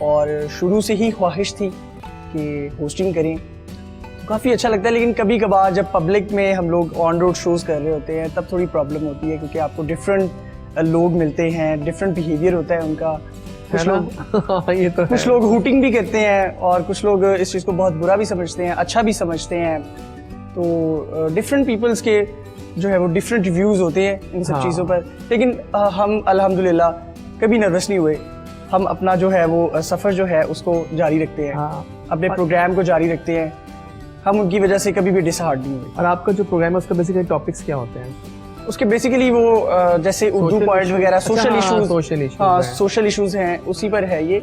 और शुरू से ही ख्वाहिश थी कि होस्टिंग करें, काफ़ी अच्छा लगता है। लेकिन कभी कभार जब पब्लिक में हम लोग ऑन रोड शोज़ कर रहे होते हैं तब थोड़ी प्रॉब्लम होती है, क्योंकि आपको डिफरेंट लोग मिलते हैं, डिफरेंट बिहेवियर होता है उनका। कुछ लोग ये तो कुछ लोग हूटिंग भी करते हैं और कुछ लोग इस चीज़ को बहुत बुरा भी समझते हैं, अच्छा भी समझते हैं। तो डिफरेंट पीपल्स के जो है वो डिफरेंट रिव्यूज़ होते हैं इन सब चीज़ों पर। लेकिन हम अल्हम्दुलिल्लाह कभी नर्वस नहीं हुए। हम अपना जो है वो सफ़र जो है उसको जारी रखते हैं, अपने प्रोग्राम को जारी रखते हैं। हम उनकी वजह से कभी भी डिसहार्ट नहीं हुए। और आपका जो प्रोग्राम है उसका बेसिकली टॉपिक्स क्या होते हैं? उसके बेसिकली वो जैसे उर्दू पॉइंट वगैरह, सोशल इश्यूज हैं, उसी पर है ये।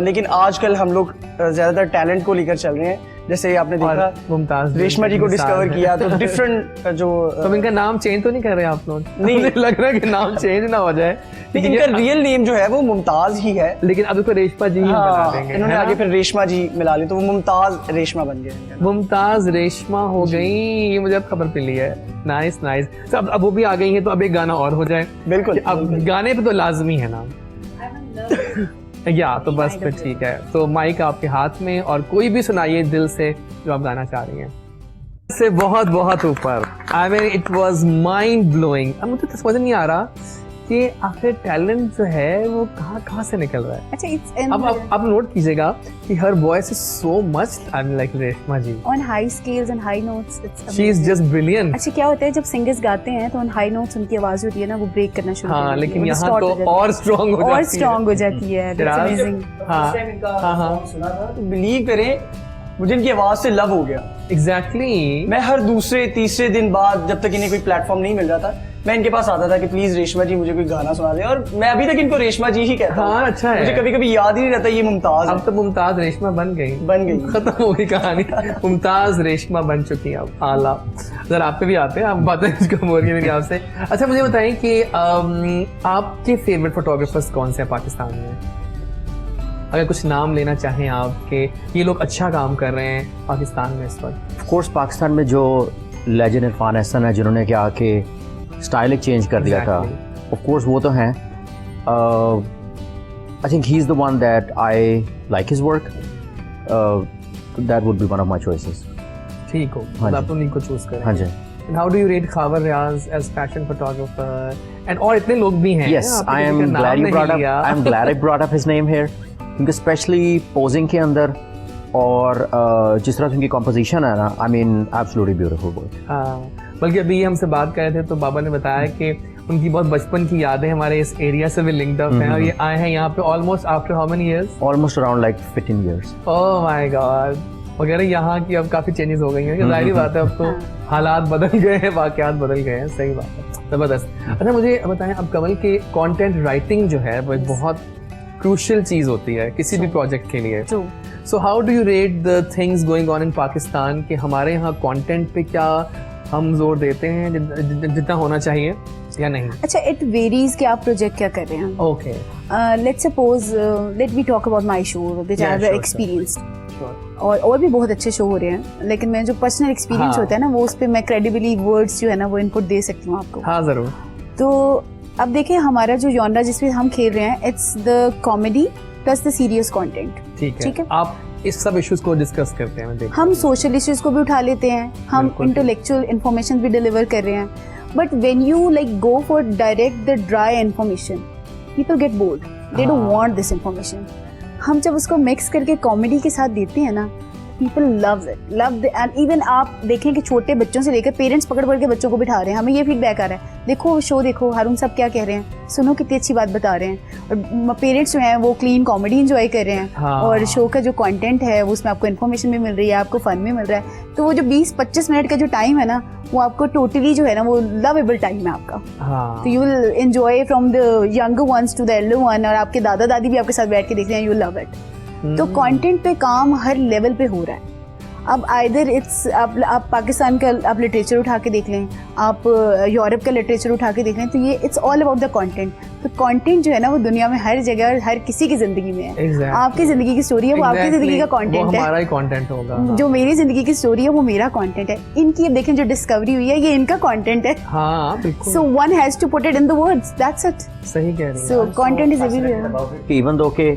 लेकिन आजकल हम लोग ज्यादातर टैलेंट को लेकर चल रहे हैं। जैसे आपने देखा मुमताज रेशमा जी को डिस्कवर किया, तो डिफरेंट जो तो इनका नाम चेंज तो नहीं कर रहे आप लोग? नहीं लग रहा है कि नाम चेंज ना हो जाए। इनका रियल नेम जो है वो मुमताज ही है, लेकिन अब इसको रेशमा जी ही बना देंगे। इन्होंने आगे फिर रेशमा जी मिला ली, तो वो मुमताज रेशमा बन गए। मुमताज रेशमा हो गई, ये मुझे अब खबर मिली है। Nice nice. अब वो भी आ गई है, तो अब एक गाना और हो जाए। बिल्कुल, अब गाने पे तो लाजमी है ना। या तो बस फिर ठीक है, तो माइक आपके हाथ में और कोई भी सुनाइए दिल से जो आप गाना चाह रही हैं। से बहुत बहुत ऊपर, I mean it was mind blowing. अब मुझे तो समझ नहीं आ रहा कि आखिर टैलेंट जो है वो कहाँ से निकल रहा है। अच्छा, अब आप नोट कीजिएगा कि her voice is so much, I mean like Reshma ji on high scales and high notes, she is just brilliant. अच्छा, क्या होता है जब सिंगर्स गाते हैं तो ऑन हाई नोट्स उनकी आवाज होती है ना, वो ब्रेक करना शुरू हो जाती है। लेकिन यहाँ तो और स्ट्रांग हो जाती है। That's amazing. हां, बिलीव करें मुझे इनकी आवाज से लव हो गया। एग्जैक्टली। मैं हर दूसरे तीसरे दिन बाद, जब तक इन्हें कोई प्लेटफॉर्म नहीं मिल रहा था, मैं इनके पास आता था कि प्लीज रेशमा जी मुझे कोई गाना सुना दे, और मैं अभी तक इनको रेशमा जी ही कहता हूं। हाँ, अच्छा है। मुझे कभी कभी याद ही नहीं रहता ये मुमताज। अब तो मुमताज रेशमा बन गई, खत्म हो गई कहानी। मुमताज रेशमा बन चुकी है अब। आला सर आप पे भी आते हैं, आप बातें कम हो रही है मेरी आपसे। अच्छा मुझे बताएं कि आपके फेवरेट फोटोग्राफर्स कौन से हैं पाकिस्तान में? अगर कुछ नाम लेना चाहें आपके, ये लोग अच्छा काम कर रहे हैं पाकिस्तान में इस वक्त। ऑफ कोर्स पाकिस्तान में जो लेजेंड इरफान हसन है, जिन्होंने क्या आके स्टाइल चेंज कर दिया था, ऑफ कोर्स वो तो हैं। I think he is the one that I like his work, that would be one of my choices. ठीक हो, आप उन्हीं को चूज करें। हाँ जी। And how do you rate Khabar Riaz as fashion photographer? And और इतने लोग भी हैं। Yes, I am glad I brought up his name here, क्योंकि स्पेशली पोजिंग के अंदर और जिस तरह से उनकी कॉम्पोजिशन है ना, I mean absolutely beautiful work. हाँ, बल्कि अभी हमसे बात कर रहे थे तो बाबा ने बताया कि उनकी बहुत बचपन की यादें हमारे इस एरिया से भी लिंक्ड अप हैं, और ये आए हैं यहाँ पे almost after how many years? Almost around like 15 years। Oh my God, वगैरह यहाँ की अब काफी चेंजेस हो गई हैं, कि जाहिर बात है अब तो हालात बदल गए हैं, वाकयात बदल गए हैं, सही बात है, जबरदस्त। अच्छा मुझे बताएं, अब कमल के कंटेंट राइटिंग जो है वो एक बहुत क्रूशियल चीज होती है किसी भी प्रोजेक्ट के लिए। True. So how do you rate the things going on in Pakistan, कि हमारे यहाँ कंटेंट पे क्या हम जोर देते हैं जितना होना चाहिए या नहीं? अच्छा, इट वेरीज कि आप प्रोजेक्ट क्या कर रहे हैं। Okay, let's suppose let we talk about my show which I have experienced, और भी बहुत अच्छे शो हो रहे हैं, लेकिन मैं जो पर्सनल एक्सपीरियंस हाँ। होता है ना, वो उस पे मैं क्रेडिबली वर्ड्स जो है ना वो इनपुट दे सकती हूँ आपको। हाँ जरूर। तो अब देखिए, हमारा जो जॉनरा जिसमें हम खेल रहे हैं, it's the comedy plus the serious content. ठीक है, आप इस सब इश्यूज को डिस्कस करते हैं, मैं देखता हम हूँ। सोशल इश्यूज को भी उठा लेते हैं, हम बिल्कुल। इंटेलेक्चुअल इंफॉर्मेशन भी डिलीवर कर रहे हैं, but when you like go for direct the dry information, people get bored, they don't want this information. हम जब उसको मिक्स करके कॉमेडी के साथ देते हैं ना, people love it, and even आप देखें कि छोटे बच्चों से लेकर पेरेंट्स पकड़ के बच्चों को बिठा रहे हैं, हमें ये फीडबैक आ रहा है, देखो शो देखो, हारून साहब क्या कह रहे हैं, सुनो कितनी अच्छी बात बता रहे हैं, और पेरेंट्स जो हैं वो क्लीन कॉमेडी एंजॉय कर रहे हैं। हाँ। और शो का जो कंटेंट है वो उसमें आपको इन्फॉर्मेशन भी मिल रही है, आपको फन भी मिल रहा है, तो वो जो 20-25 मिनट का जो टाइम है ना, वो आपको टोटली जो है ना वो लवेबल टाइम है आपका। हाँ तो you will enjoy from the younger ones to the elder one, और आपके दादा दादी भी आपके साथ बैठ के देख रहे हैं, यू लव इट। तो कंटेंट पे काम हर लेवल पे हो रहा है। अब आइदर इट्स आप पाकिस्तान का आप लिटरेचर उठा के देख लें, आप यूरोप का लिटरेचर उठा के देख लें, तो ये it's all about the content. तो कंटेंट जो है ना वो दुनिया में हर जगह और हर किसी की जिंदगी में है। Exactly. आपकी जिंदगी की स्टोरी है, वो आपकी जिंदगी का वो कंटेंट हमारा है। ही कंटेंट होगा। जो मेरी जिंदगी की स्टोरी है वो मेरा कंटेंट है। इनकी अब देखें जो डिस्कवरी हुई है, ये इनका कंटेंट है। हाँ बिल्कुल, so one has to put it in the words, that's it. सही कह रही सो हैं। Content is everywhere. Even though के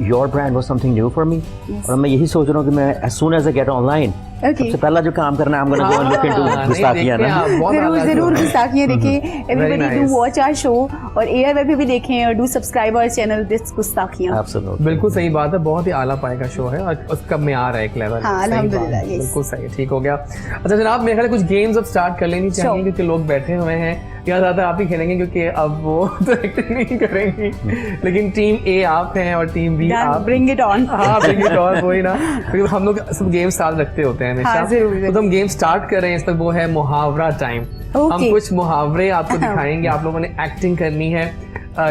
your brand was something new for me, और मैं यही सोच रहा हूँ कि मैं as soon as I get online okay, सबसे पहला जो काम करना है, I'm gonna go and look into हाँ, गुस्ताखियाँ नहीं, ना। देखते हैं आप, बहुत जरूर आला जरूर शो है। गुस्ताखियाँ देखें, everybody nice. Do watch our show, और एयर पे भी देखें, और do subscribe our channel this Gustakhiyan. Absolutely. बिल्कुल सही बात है, बहुत ही आला पाए का शो है, और उसका म्यार है एक लेवल। हाँ, सही अल्हम्दुलिल्लाह, बात है, yes. बिल्कुल सही है, ठीक हो गया। अच्छा जनाब, मेरे ख्याल कुछ गेम्स अब स्टार्ट कर लेनी चाहिए, Sure. क्योंकि लोग बैठे हुए हैं, या ज़्यादा आप ही खेलेंगे, क्योंकि अब वो तो एक्टिंग नहीं करेंगी, लेकिन टीम ए आप हैं और टीम बी आप। Bring it on. हाँ bring it on, वही ना, क्योंकि हम लोग सब गेम साथ रखते होते हैं हाँ, हमेशा। जरूर, तो हम गेम स्टार्ट कर रहे हैं, इस तक वो है मुहावरा टाइम। हम Okay. कुछ मुहावरे आपको दिखाएंगे, आप लोगों ने एक्टिंग करनी है।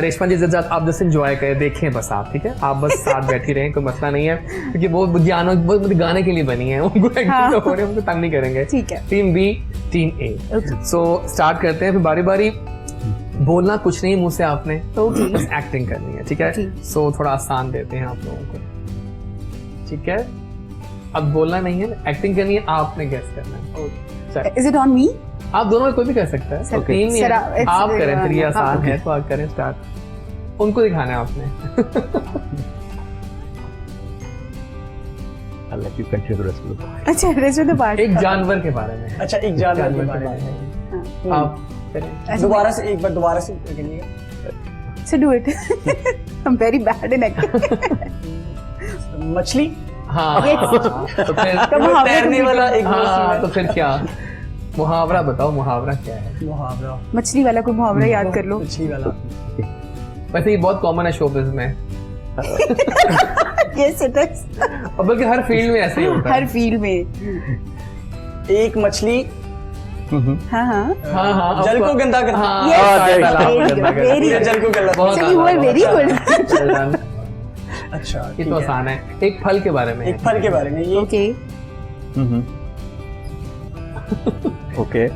रेशमा जी जब आप जस्ट एंजॉय करें, देखें बस आप, ठीक है, आप बस साथ बैठी रहें, कोई मसला नहीं है, क्योंकि वो गाने के लिए बनी है, उनको एक्टिंग हाँ। तो हो रही है, उनको तंग नहीं करेंगे। ठीक है। टीम बी, टीम ए। Okay. सो स्टार्ट करते हैं, फिर बारी बारी बोलना कुछ नहीं मुंह से आपने, Okay. बस एक्टिंग करनी है, ठीक है। ठीक। सो थोड़ा आसान देते हैं आप लोगों को, ठीक है। अब बोलना नहीं है, एक्टिंग करनी है, आपने गेस करना है। चल, इज इट ऑन मी? आप दोनों में कोई भी कर सकता है। Okay. टीम ही है, सर, it's- आप करें, फिर ये हाँ, आसान okay. है तो आप करें स्टार्ट। उनको दिखाना है आपने। I'll let you continue the rest of the part. अच्छा, रेस्ट ऑफ द पार्ट। एक जानवर के बारे में। अच्छा, एक जानवर के बारे में। में आप करें। दोबारा से एक बार दोबारा से करिएगा। So do it. I am very bad in acting. मछली, हाँ तो फिर तो मुहावरे तैरने वाला एक हाँ तो फिर क्या, मुहावरा बताओ, मुहावरा क्या है? मुहावरा, मछली वाला कोई मुहावरा याद कर लो। मछली वाला। वैसे ये बहुत कॉमन है शोबिज में, यस इट इज। और बल्कि हर फील्ड में ऐसे ही होता है। हर फील्ड में। एक मछली हाँ हाँ। हाँ हाँ जल को गंदा करती है। हाँ, Yes, तालाब को very गंदा good, करती very है। good. जल को गंदा बहुत So you were very good. Well done. अच्छा, ये ठीक तो है। आसान है। एक फल के बारे में एक फल के बारे में, ये ओके। Okay.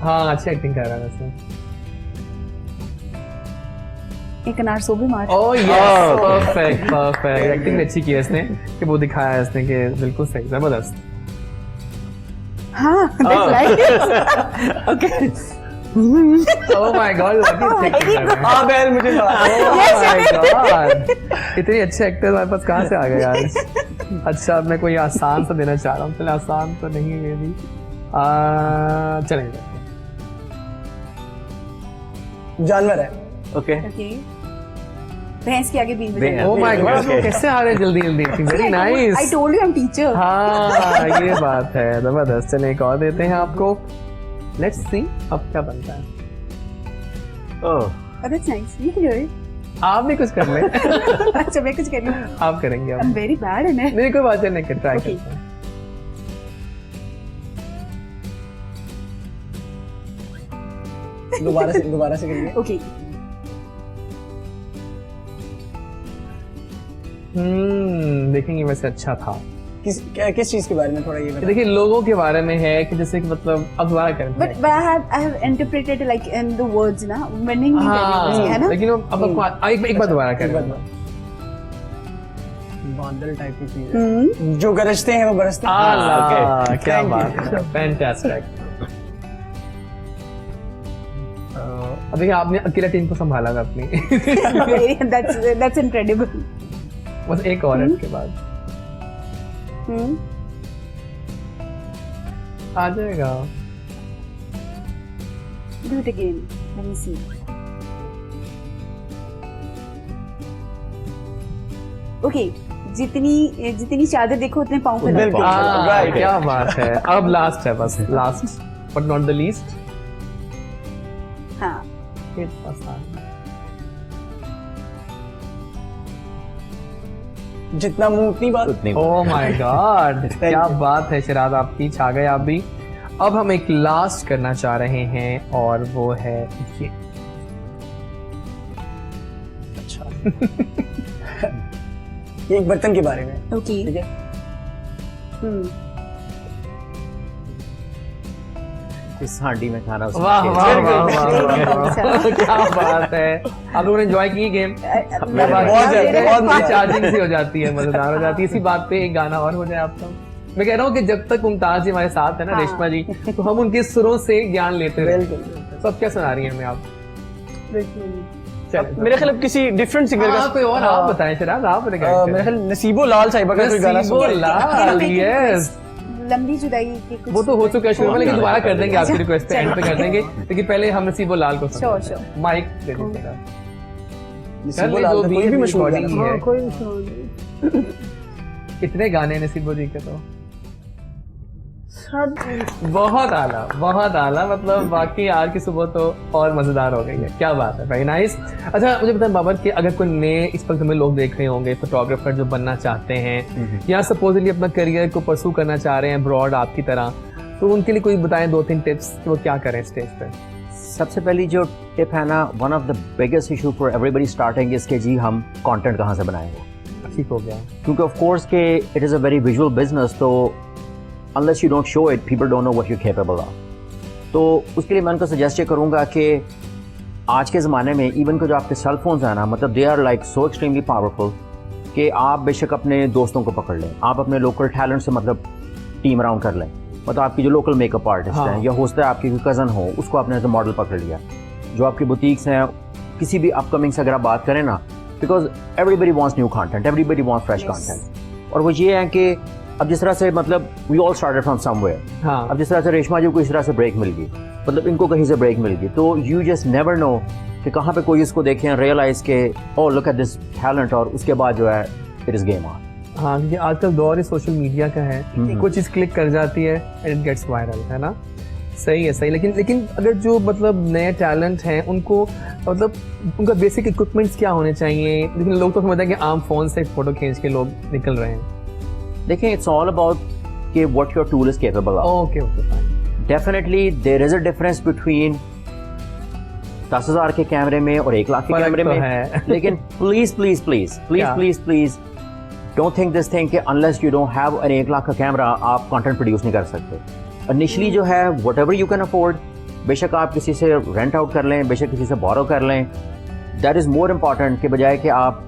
हाँ अच्छी एक्टिंग कर रहा है वैसे। एक अनार सो भी मार। Oh yes, perfect perfect, acting अच्छी की है इसने, कि वो दिखाया है इसने कि बिल्कुल सही, जबरदस्त। हाँ, that's right. Okay, oh my God, lucky ठीक कर रहे हैं। हाँ बैल मुझे Oh my God! इतने अच्छे एक्टर हमारे पास कहाँ से आ गए आज? अच्छा, अब मैं कोई आसान सा देना चाह रहा हूँ, चलो आसान तो नहीं है ये भी, चलेंगे। जानवर है। Okay. Okay. भैंस के आगे बीच में। भैंस। Oh my God, Okay. कैसे आ रहे हैं जल्दी जल्दी, very I nice. told you I'm teacher. हाँ ये बात है, जबरदस्त। चलिए एक और देते हैं आपको, लेट्स सी अब क्या बनता है। Oh. Oh, that's nice. You can do it. आप भी कुछ कर लें। अच्छा मैं कुछ कर रही हूँ। आप करेंगे आई एम अब। Very bad in it. नहीं कोई बात नहीं, ट्राई Okay. करते हैं। दोबारा से करिए। ओके देखेंगे वैसे अच्छा था। किस चीज के बारे में थोड़ा ये बताइए। देखिए लोगों के बारे में है कि जैसे कि मतलब अब दोबारा करें। But I have interpreted like in the words ना, मीनिंग नहीं हाँ, है ना। लेकिन अब आपको एक बार दोबारा करें। बादल टाइप की चीज है। जो गरजते हैं वो बरसते हैं। आला, क्या Thank you. बात है, फैंटास्टिक। अब देखिए आपने अकेला टीम को संभाला था अपनी। that's incredible। बस एक और है इसके बाद आ जाएगा। Do it again, let me see। Okay, जितनी चादर देखो उतने पाँव फैलाओ। बिल्कुल। Right. क्या बात है। अब लास्ट है, बस last but not the least. हाँ जितना मुंह उतनी बात। उतनी ओह माय गॉड, क्या बात है शराद, आपकी छा गए आप भी। अब हम एक लास्ट करना चाह रहे हैं और वो है ये। अच्छा। ये एक बर्तन के बारे में। ओके ठीक है। इस हांडी में खाना उसमें वाह खेल- वाह वाह वाह Very वाह, good, वाह। क्या बात है। आप लोगों ने एंजॉय की गेम। बहुत ज्यादा। चार्जिंग सी हो जाती है, मजेदार हो जाती है। इसी बात पे एक गाना और हो जाए आपका। मैं कह रहा हूँ कि जब तक मुमताज जी हमारे साथ है ना, हाँ। रेशमा जी, तो हम उनके सुरों से ज्ञान लेते रहे। बिल्कुल। तो अब क्या सुना रही हैं हमें आप? चलिए। मेरे ख्याल किसी डिफरेंट सिंगर हाँ, कोई और आप बताएं शराब, आप मेरे ख्याल नसीबो लाल साहिबा का कोई गाना नसीबो लाल, yes। लंबी जुदाई के कुछ वो तो हो चुका है शुरू में, लेकिन दोबारा कर देंगे आपकी रिक्वेस्ट पे, एंड पे कर देंगे। लेकिन पहले हम नसीबो लाल को Sure, sure। माइक दे दीजिएगा। कर नसीबो ले लाल जो तो भी कोई भी मशहूर recording गाना। है। हाँ कोई नहीं सुना। कितने गाने हैं नसीबो जी के? तो सब बहुत आला, मतलब बाकी आज की सुबह तो और मजेदार हो गई है। क्या बात है, वेरी नाइस। अच्छा मुझे बताएं बाबर कि अगर कोई नए इस वक्त हमें लोग देख रहे होंगे, फोटोग्राफर जो बनना चाहते हैं या सपोजली अपना करियर को परसू करना चाह रहे हैं अब्रॉड आपकी तरह, तो उनके लिए कोई बताएं 2-3 टिप्स कि वो क्या करें स्टेज पे। सबसे पहली जो टिप है ना, one of the biggest issue for everybody starting इसके जी हम कंटेंट कहाँ से बनाएंगे। ठीक हो गया। क्योंकि ऑफ कोर्स के it is a very visual business, तो unless you don't show it, people don't know what you're capable of. तो उसके लिए मैं उनको सजेस्ट ये करूँगा कि आज के ज़माने में इवन को जो आपके सेल फोन्स हैं ना, मतलब they are like so extremely powerful कि आप बेशक अपने दोस्तों को पकड़ लें, आप अपने लोकल टैलेंट से मतलब टीम अराउंड कर लें। मतलब आपकी जो लोकल मेकअप आर्टिस्ट हैं या हो सकता है आपकी कोई कज़न हो, उसको आपने एज मॉडल पकड़ लिया। जो आपकी बुटीक्स हैं, किसी भी अपकमिंग से अगर आप बात करें ना, because everybody wants new content, everybody wants fresh content. और वो ये है कि अब जिस तरह से मतलब we all started from somewhere. हाँ। अब जिस तरह से रेशमा जी को इस तरह से ब्रेक मिल गई, मतलब इनको कहीं से ब्रेक मिल गई, तो यू जस्ट नेवर नो कि कहाँ पे कोई इसको देखे और रियलाइज के oh look at this talent, और उसके बाद जो है इट इज गेम ऑन। हाँ, क्योंकि आजकल दौर ही सोशल मीडिया का है, कोई चीज़ क्लिक कर जाती है एंड इट गेट्स वायरल, है ना। सही है, सही। लेकिन अगर जो मतलब नए टैलेंट हैं उनको मतलब उनका बेसिक इक्विपमेंट्स क्या होने चाहिए? लेकिन लोग तो समझते हैं कि आम फोन से फोटो खींच के लोग निकल रहे हैं। देखिए इट्स ऑल अबाउट कि what your tool is capable of. Okay fine. Definitely there is a difference between 10,000 के कैमरे में और 1 लाख के फर्क कैमरे तो में है। लेकिन please don't think this thing कि unless you don't have an 1 lakh का कैमरा आप कंटेंट प्रोड्यूस नहीं कर सकते। इनिशियली जो है व्हाटएवर यू कैन अफोर्ड, बेशक आप किसी से रेंट आउट कर लें, बेशक किसी से बोरो कर लें, दैट इज मोर इम्पॉर्टेंट के बजाय कि आप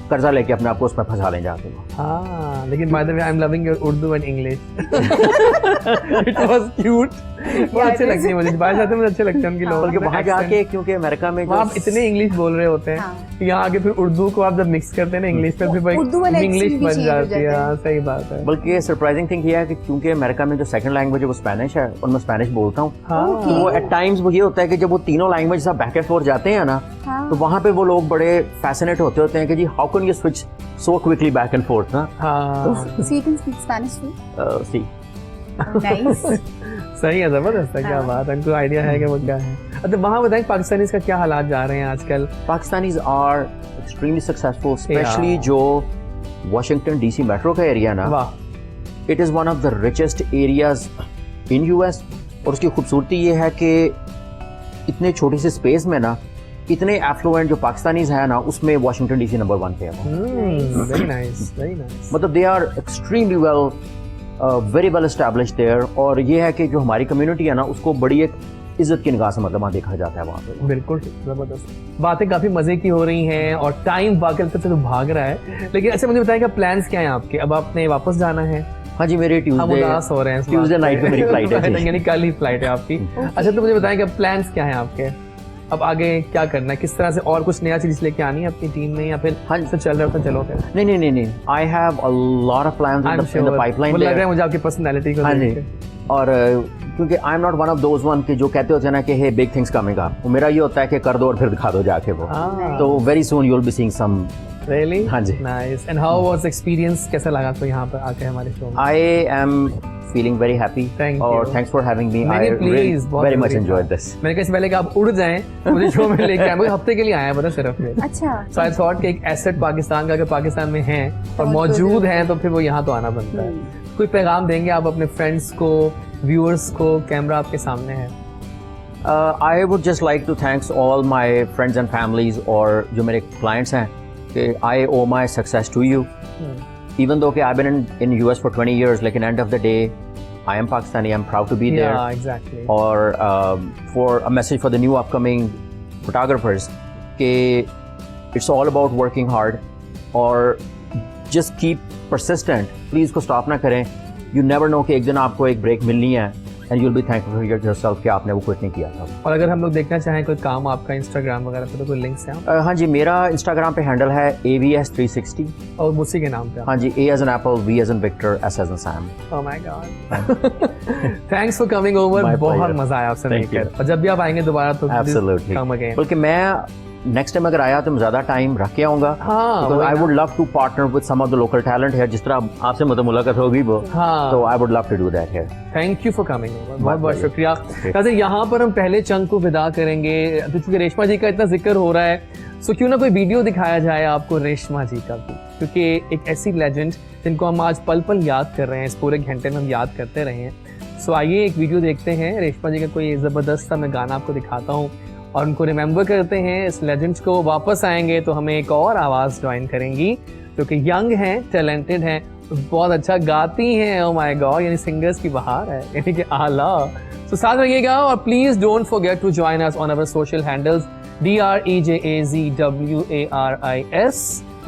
कर्जा लेके अपने आप को उसमें फंसा लें जाते हो। हाँ, लेकिन by the way I am loving your Urdu and English. It was cute. वो अच्छे लगते हैं मुझे, बाहर जाते हैं मुझे अच्छे लगते हैं उनके लोग। बल्कि वहाँ जाके क्योंकि अमेरिका में आप इतने इंग्लिश बोल रहे होते हैं, यहाँ आके फिर उर्दू को आप जब मिक्स करते हैं ना इंग्लिश पे, फिर उर्दू वाला इंग्लिश accent भी बन change हो जाती है। जाता है। हाँ, सही बात है। बल्कि सरप्राइजिंग थिंग ये है कि क्योंकि अमेरिका में जो सेकंड लैंग्वेज है वो स्पेनिश है और मैं स्पेनिश बोलता हूँ, हाँ। तो वो एट टाइम्स वो ये होता है कि जब वो तीनों लैंग्वेज सब बैक एंड फोर्थ जाते हैं ना, तो वहाँ पे वो लोग बड़े फैसिनेट होते हैं कि जी how can you switch so quickly back and forth ना। हाँ, So you can speak Spanish too? C Nice. सही है, जबरदस्त है। क्या हाँ। बात है, उनको आइडिया है कि वो क्या है। अच्छा वहाँ बताएं पाकिस्तानीज का क्या हालात जा रहे हैं आजकल? Pakistanis are extremely successful, especially जो Washington DC मेट्रो का एरिया ना, वाह, it is one of the richest areas in US। और उसकी खूबसूरती ये है कि इतने छोटी सी स्पेस में ना इतने एफ्लुएंट जो पाकिस्तानीज हैं ना, उसमें वाशिंगटन डीसी नंबर 1 पे है। Very nice, very nice. मतलब they are extremely very well established there. और ये है कि जो हमारी कम्युनिटी है ना, उसको बड़ी एक इज्जत की निगाह से मतलब वहाँ देखा जाता है वहाँ पे। बिल्कुल जबरदस्त। बातें काफी मजे की हो रही हैं और टाइम वाकई से तो भाग रहा है, लेकिन अच्छा मुझे बताइए प्लान्स क्या हैं आपके? अब आपने वापस जाना है? हाँ जी, मेरी हम उदास हो रहे हैं ट्यूसडे नाइट पे मेरी फ्लाइट है। यानी कल ही फ्लाइट है आपकी। अच्छा तो मुझे बताएं कि प्लान्स क्या हैं आपके? अब आगे क्या करना है, किस तरह से और कुछ नया चीज लेके आनी है अपनी टीम में, या फिर हाँ तो चल रहा है तो चलो फिर? नहीं, I have a lot of plans in the pipeline. लग रहा है मुझे आपकी पर्सनालिटी को हाँ जी, देख के। और क्योंकि I am not one of those one के जो कहते होते हैं ना कि हे बिग थिंग्स कमिंग अप, मेरा ये होता है कि कर दो और फिर दिखा दो जाके वो। तो very soon you will be seeing some. Really? हाँ जी। Nice. And how was the experience? कैसा लगा आपको यहाँ पर आके हमारे शो में? I am feeling very happy. Thank और you. thanks for having me. नहीं, I please, really, बहुत very much जरूरी enjoyed था। this. मैंने कहा इससे पहले कि आप उड़ जाएं मुझे शो में लेके आए, मुझे हफ्ते के लिए आया पता सिर्फ में। अच्छा, So I thought कि एक एसेट पाकिस्तान का अगर पाकिस्तान में है और बहुत मौजूद जरूरी हैं तो फिर वो यहाँ तो आना बनता है। कोई पैगाम देंगे आप अपने फ्रेंड्स को, व्यूअर्स को? कैमरा आपके सामने है। I would just like to thanks all my friends and families और जो मेरे clients हैं कि I owe my success to you. Even though कि I've been in US for 20 years, लेकिन end of the day I am Pakistani. I'm proud to be there. Yeah, exactly. और for a message for the new upcoming photographers कि it's all about working hard और just keep persistent. Please को stop ना करें। You never know कि एक दिन आपको एक break मिलनी है and you'll be thankful for yourself कि आपने वो quit नहीं किया था। और अगर हम लोग देखना चाहें कोई काम आपका इंस्टाग्राम वगैरह पे तो कोई लिंक्स हैं? हाँ जी, मेरा इंस्टाग्राम पे हैंडल है AVS360। और उसी के नाम पे? हाँ जी, A as in Apple, V as in Victor, S as in Sam। Oh my God. Thanks for coming over. My बहुत pleasure. मजा आया आपसे Thank मिलकर। और जब भी आप आएंगे दोबारा तो Absolutely. come again. बल्कि मैं नेक्स्ट टाइम अगर आया तो मैं ज्यादा टाइम रख के आऊंगा। हाँ, I would love to partner with some of the local talent है, जिस तरह आपसे मतलब मुलाकात होगी वो। हाँ। तो I would love to do that here. Thank you for coming over, बहुत बहुत pleasure. शुक्रिया। वैसे यहाँ पर हम पहले चंक को विदा करेंगे तो चूंकि रेशमा जी का इतना जिक्र हो रहा है, सो क्यों ना कोई वीडियो दिखाया जाए आपको रेशमा जी का भी, क्योंकि एक ऐसी लेजेंड जिनको हम आज पल पल याद कर रहे हैं, इस पूरे घंटे में हम याद करते रहे हैं। सो आइए एक वीडियो देखते हैं रेशमा जी का, कोई ज़बरदस्त सा मैं गाना आपको दिखाता हूँ और उनको रिमेंबर करते हैं इस लेजेंड्स को। वापस आएंगे तो हमें एक और आवाज़ ज्वाइन करेंगी जो कि यंग हैं, टैलेंटेड हैं, बहुत अच्छा गाती हैं। ओ माय गॉड, यानी सिंगर्स की बहार है, यानी कि आला। तो साथ रहिएगा और please don't forget to join us on our social handles DREJAZWARIS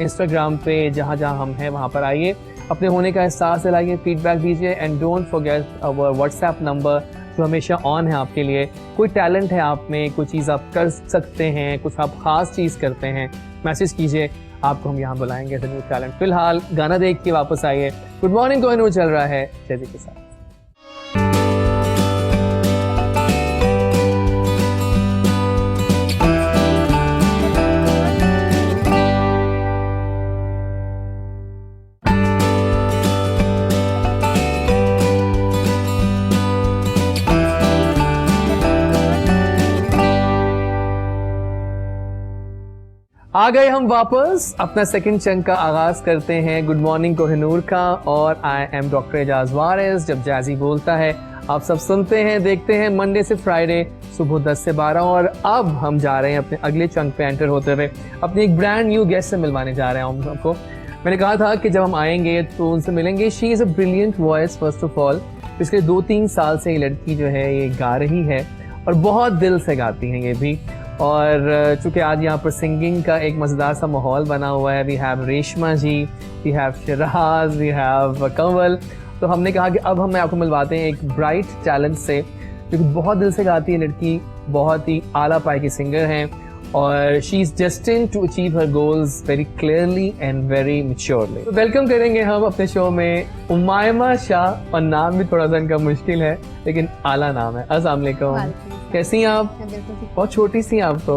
Instagram पे, जहाँ जहाँ हम हैं वहाँ पर आइए, अपने होने का एहसास दिलाइए, फीडबैक दीजिए and don't forget our WhatsApp number जो हमेशा ऑन है आपके लिए। कोई टैलेंट है आप में, कोई चीज़ आप कर सकते हैं, कुछ आप ख़ास चीज़ करते हैं, मैसेज कीजिए, आपको हम यहाँ बुलाएंगे एज न्यू टैलेंट। फिलहाल गाना देख के वापस आइए। गुड मॉर्निंग कोहिनूर चल रहा है जैजी के साथ। आ गए हम वापस, अपना सेकंड चंक का आगाज करते हैं गुड मॉर्निंग कोहिनूर का, और आई एम डॉक्टर एजाज वारिस। जब जैजी बोलता है आप सब सुनते हैं, देखते हैं मंडे से फ्राइडे सुबह 10 से 12। और अब हम जा रहे हैं अपने अगले चंक पे एंटर होते हुए अपनी एक ब्रांड न्यू गेस्ट से मिलवाने जा रहे हैं हम सबको। मैंने कहा था कि जब हम आएंगे तो उनसे मिलेंगे। She is a brilliant voice first of all. पिछले 2-3 साल से ये लड़की जो है ये गा रही है और बहुत दिल से गाती हैं ये भी। और चूँकि आज यहाँ पर सिंगिंग का एक मज़ेदार सा माहौल बना हुआ है, we have Reshma ji, we have Shiraz, we have Kanwal, तो हमने कहा कि अब हम आपको मिलवाते हैं एक ब्राइट टैलेंट से, क्योंकि बहुत दिल से गाती है लड़की, बहुत ही आला पाई की सिंगर हैं और she is destined to achieve her goals very clearly and very maturely. तो वेलकम करेंगे हम अपने शो में उमायमा शाह, और नाम भी थोड़ा सा इनका मुश्किल है लेकिन आला नाम है। अस्सलाम वालेकुम, कैसी हैं आप? बहुत छोटी सी हैं आप तो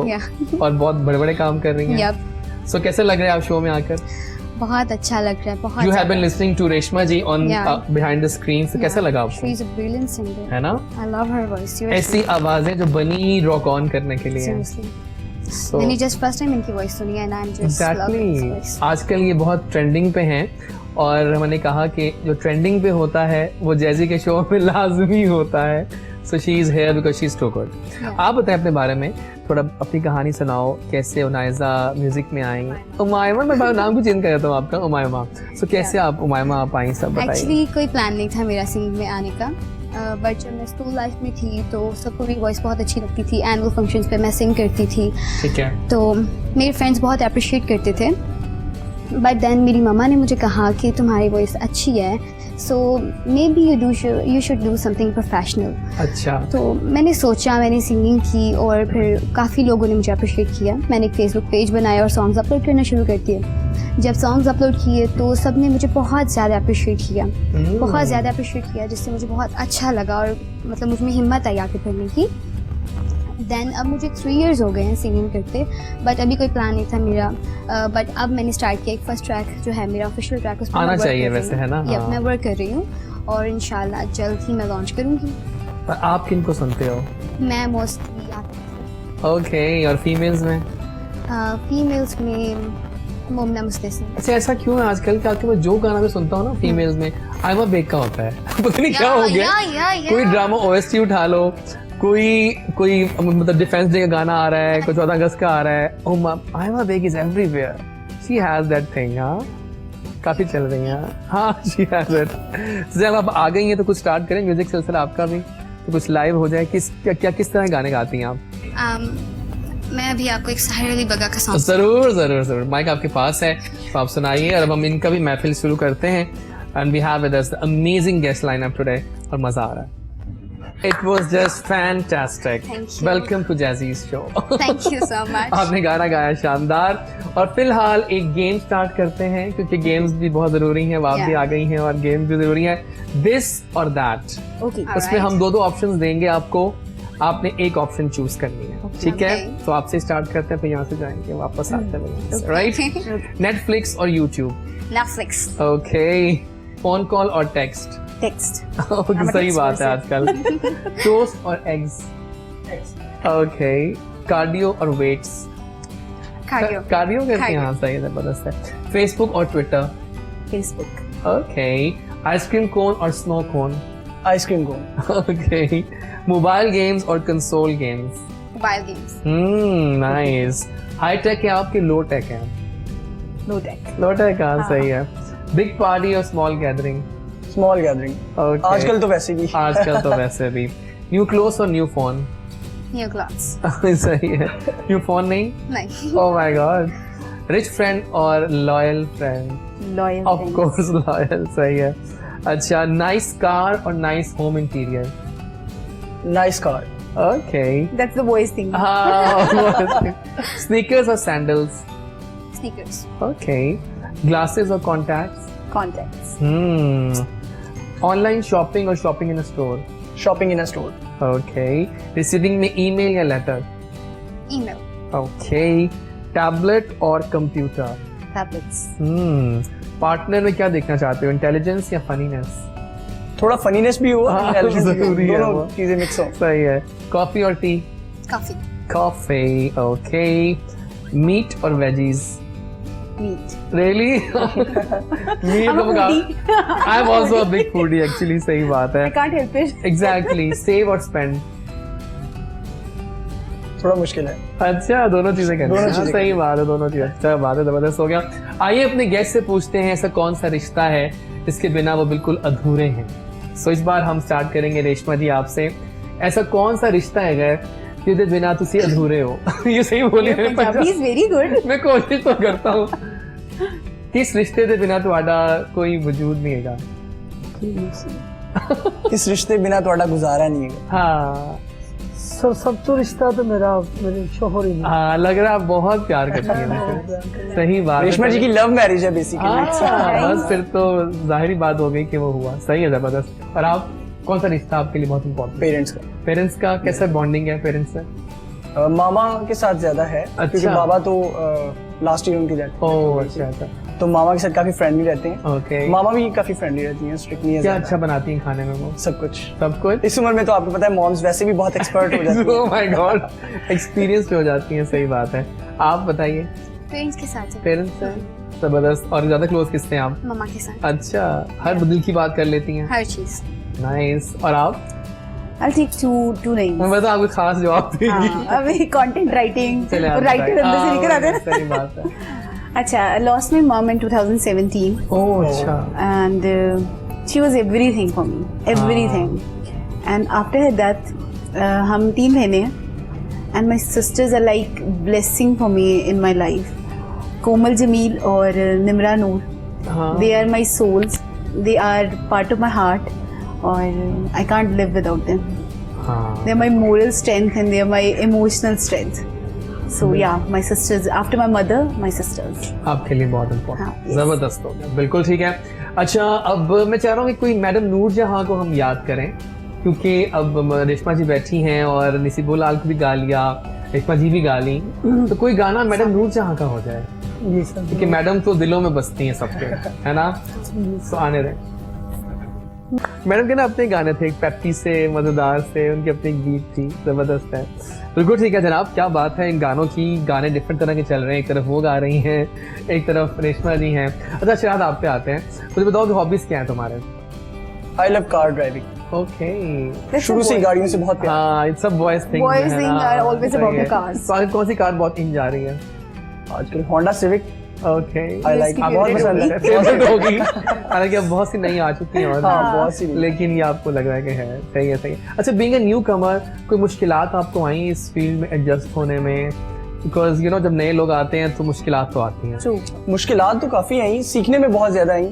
और बहुत बड़े बड़े काम कर रही हैं। सो कैसे लग रहा है आप शो में आकर? बहुत अच्छा लग रहा है, बहुत you have been listening to Reshma ji on Yeah. Behind the screen, so कैसा लगा शी आपको, इज अ ब्रिलियंट सिंगर, है ना? आई लव हर वॉइस, ऐसी आवाजें जो बनी रॉक ऑन करने के लिए। सीरियसली So- मैंने जस्ट फर्स्ट टाइम इनकी वॉइस सुनी and I am just exactly, आजकल ये बहुत ट्रेंडिंग पे हैं और मैंने कहा कि जो ट्रेंडिंग पे होता है वो जैजी के शो में लाजमी होता है। So she is here because she is too good. आप बताएं अपने बारे में, थोड़ा अपनी कहानी सुनाओ, कैसे उनाइजा म्यूजिक में आई। उमायमा, मैं नाम भी चेंज कर देता हूँ आपका, उमायमा। सो कैसे आप उमायमा आप आई, सब बताइए। एक्चुअली कोई प्लान नहीं था मेरा सिंगिंग में आने का, बट जब मैं स्कूल लाइफ में थी तो सबको मेरी वॉइस बहुत अच्छी लगती थी, एनुअल फंक्शंस पे मैं सिंग करती थी, ठीक है। तो मेरे फ्रेंड्स बहुत अप्रिशिएट करते थे। बट देन मेरी मम्मा ने मुझे कहा कि तुम्हारी वॉइस अच्छी है, so maybe you should do something professional. अच्छा, तो मैंने सोचा, मैंने सिंगिंग की और फिर काफ़ी लोगों ने मुझे अप्रिशिएट किया। मैंने एक फेसबुक पेज बनाया और सॉन्ग्स अपलोड करना शुरू कर दिए। जब सॉन्ग्स अपलोड किए तो सब ने मुझे बहुत ज़्यादा अप्रिशिएट किया, बहुत ज़्यादा अप्रिशिएट किया, जिससे मुझे बहुत अच्छा लगा और मतलब मुझ में हिम्मत आई आगे बढ़ने की। देन अब मुझे 3 years हो गए हैं सिंगिंग करते, बट अभी कोई प्लान नहीं था मेरा। बट अब मैंने स्टार्ट किया, एक फर्स्ट ट्रैक जो है मेरा ऑफिशियल ट्रैक, उस पर आना मैं work चाहिए कर रही वैसे, हूँ। है ना? Yep, हाँ। मैं वर्क कर रही हूँ और इंशाल्लाह जल्द ही मैं लॉन्च करूँगी। पर आप किन को सुनते हो? मैं मोस्टली ओके, और फीमेल्स में? फीमेल्स में मोमना मुस्तसिम। अच्छा, ऐसा क्यों है आजकल के? आजकल मैं जो गाना भी सुनता हूँ ना फीमेल्स में, आई एम बेक का होता है। पता नहीं क्या हो गया। कोई ड्रामा ओएसटी उठा लो, कोई मतलब डिफेंस डे का गाना आ रहा है, कोई 14 अगस्त का आ रहा है, I am back is everywhere, she has that thing. हाँ, काफी चल रही है। हाँ, शी हैज इट। जब आप आ गई हैं तो कुछ स्टार्ट करें म्यूजिक सिलसिला आपका भी, तो कुछ लाइव हो जाए। किस तरह गाने गाती हैं आप? मैं अभी आपको एक साहिर अली बगा का सॉन्ग जरूर जरूर जरूर, माइक आपके पास है तो आप सुनाइए। और अब हम इनका भी महफिल शुरू करते हैं। And we have with us amazing guest lineup today, और मजा आ रहा है। It was just fantastic. Thank you. Welcome to Jazzy's show. Thank you so much. आपने गाना गाया शानदार। और फिलहाल एक गेम स्टार्ट करते हैं, क्योंकि गेम्स भी बहुत जरूरी हैं। आप भी आ गई हैं और गेम्स भी जरूरी है। दिस और दैट, ओके, उसमें हम दो ऑप्शंस देंगे आपको, आपने एक ऑप्शन चूज करनी है, ठीक है? Okay. तो आपसे स्टार्ट करते हैं, फिर यहाँ से जाएंगे वापस आते हैं, राइट? नेटफ्लिक्स और YouTube? Netflix. Okay, phone call और टेक्स्ट? टेक्स्ट। ओके, सही बात है आजकल। टोस्ट और एग्स? ओके, कार्डियो और वेट्स? कार्डियो करते हैं, हाँ सही है, जबरदस्त है। फेसबुक और Twitter? Facebook. Okay, ice cream cone और snow cone? Ice cream cone. Okay, mobile games और console games? Mobile games. Nice. High tech है आपके, लो टेक है? No tech. लो टेक, हाँ सही है। बिग पार्टी और small gathering? Small gathering. Okay, आजकल तो वैसे भी। आजकल तो वैसे भी। न्यू क्लोथ्स और न्यू फोन? New clothes. सही है। न्यू फोन नहीं? नहीं। Oh my God. Rich friend और loyal friend? Loyal. Of course loyal, सही है। अच्छा, नाइस कार और nice home interior? Nice car. Okay, that's the boys thing. हाँ। स्नीकर्स और सैंडल्स? स्नीकर्स। ओके, ग्लासेस और कॉन्टैक्ट्स? कॉन्टैक्ट्स। ऑनलाइन शॉपिंग और shopping इन अ store? Shopping इन अ store. Okay, receiving में email या लेटर? ईमेल। ओके, टैबलेट और computer? Tablets. Partner में क्या देखना चाहते हो, इंटेलिजेंस या फनीनेस? थोड़ा फनीनेस भी हो, हाँ, intelligence भी हो, जरूरी है दोनों वो। चीजें मिक्स हो। सही है। कॉफी और tea? Coffee. Coffee. Okay, meat और veggies? Meat. Really? Meat I'm a का foodie. I am also a big foodie actually, सही बात है। I can't help it. Exactly. Save और स्पेंड? थोड़ा मुश्किल है। अच्छा, दोनों चीजें करनी दोनों हैं। चीजें सही बात है, दोनों चीजें। अच्छा बात है, जबरदस्त हो गया। आइए अपने गेस्ट से पूछते हैं, ऐसा कौन सा रिश्ता है जिसके बिना वो बिल्कुल अधूरे हैं। सो इस बार हम स्टार्ट करेंगे रेशमा जी आपसे। ऐसा कौन सा रिश्ता है जिसके बिना तुसी अधूरे हो? ये सही बोली मैंने, Punjabi is very good. मैं कोशिश तो करता हूँ। किस रिश्ते के बिना तुम्हारा कोई वजूद नहीं है? इस रिश्ते बिना ਤੁਹਾਡਾ गुजारा नहीं है। हाँ सब तो रिश्ता तो मेरे शोहर ही हाँ, लग रहा है आप बहुत प्यार करती हैं मुझसे। सही बात है। रेशमा जी की लव मैरिज है बेसिकली। हाँ, बस फिर तो जाहिर बात हो गई कि वो हुआ। सही है, जबरदस्त। और आप, कौन सा रिश्ता आपके लिए बहुत इम्पोर्टेंट? पेरेंट्स का। पेरेंट्स का कैसा बॉन्डिंग है पेरेंट्स से? मामा के साथ ज्यादा है, क्योंकि अच्छा। बाबा तो लास्ट ईयर उनकी डेथ। ओह अच्छा अच्छा। तो मामा के साथ काफी फ्रेंडली रहते हैं। ओके, मामा भी काफी फ्रेंडली रहती हैं, स्ट्रिक्ट नहीं है क्या ज़्यादा। अच्छा बनाती हैं खाने में वो? सब कुछ। सब कुछ? इस उम्र में तो आपको पता है मॉम्स वैसे भी बहुत एक्सपर्ट हो जाती ओह माय गॉड, एक्सपीरियंस हो जाती हैं, सही बात है। आप बताइए, पेरेंट्स के साथ है, पेरेंट्स से जबरदस्त। और ज्यादा क्लोज किससे हैं आप? मम्मा के साथ, अच्छा, हर दिल की बात कर लेती हैं। हर चीज़। नाइस। और आप? I'll take two names. मैं तो आपको खास जवाब देंगी। हाँ, अभी कंटेंट राइटिंग, चले आप राइटर बताइए। अंदर से निकल आते हैं हाँ, सही बात है। ना। अच्छा, I lost my mom in 2017 ओह अच्छा, and she was everything for me, everything. And after her death, हम 3 बहनें हैं and my sisters are like blessing for me in my life. कोमल जमील और निमरा नूर, हाँ। they are my souls, they are part of my heart और I can't live without them. हाँ, They are my moral strength and they are my emotional strength. So yeah, my sisters, after my mother, my sisters. आपके लिए बहुत हाँ, important, yes. जबरदस्त हो गया, बिल्कुल ठीक है। अच्छा, अब मैं चाह रहा हूँ कि कोई मैडम नूर जहाँ को हम याद करें, क्योंकि अब रेशमा जी बैठी हैं और नसीबुल लाल को भी गा लिया, रेशमा जी भी गा ली, तो कोई गाना मैडम नूर जहाँ का हो जाए, जी सर। क्योंकि मैडम तो दिलों में बसती हैं सबके, है ना? तो आने दें। मैडम के ना अपने गाने थे, एक पेप्सी से, मजेदार से, उनकी अपनी गीत थी, जबरदस्त है। बिल्कुल ठीक है जनाब, क्या बात है इन गानों की। गाने डिफरेंट तरह के चल रहे हैं, एक तरफ वो गा रही हैं, एक तरफ रेशमा जी हैं। अच्छा शायद आप पे आते हैं, मुझे बताओ कि हॉबीज क्या है तुम्हारे? I love car driving. Okay, शुरू से ही गाड़ियों से बहुत प्यार। हाँ, इट्स सब boys thing. Boys thing are always about the cars. तो कौन सी कार बहुत इन जा रही है? आजकल Honda civic okay, I like, इसकी बहुत favorite पसंद है। फेवरेट होगी। हालांकि अब बहुत सी नई आ चुकी हैं और हाँ, बहुत सी। लेकिन ये आपको लग रहा है कि है सही है, सही है। अच्छा, बीइंग अ न्यू कमर, कोई मुश्किलात आपको आई इस फील्ड में एडजस्ट होने में? बिकॉज यू नो जब नए लोग आते हैं तो मुश्किलात तो आती हैं। True. मुश्किलात तो काफ़ी आई, सीखने में बहुत ज़्यादा आई,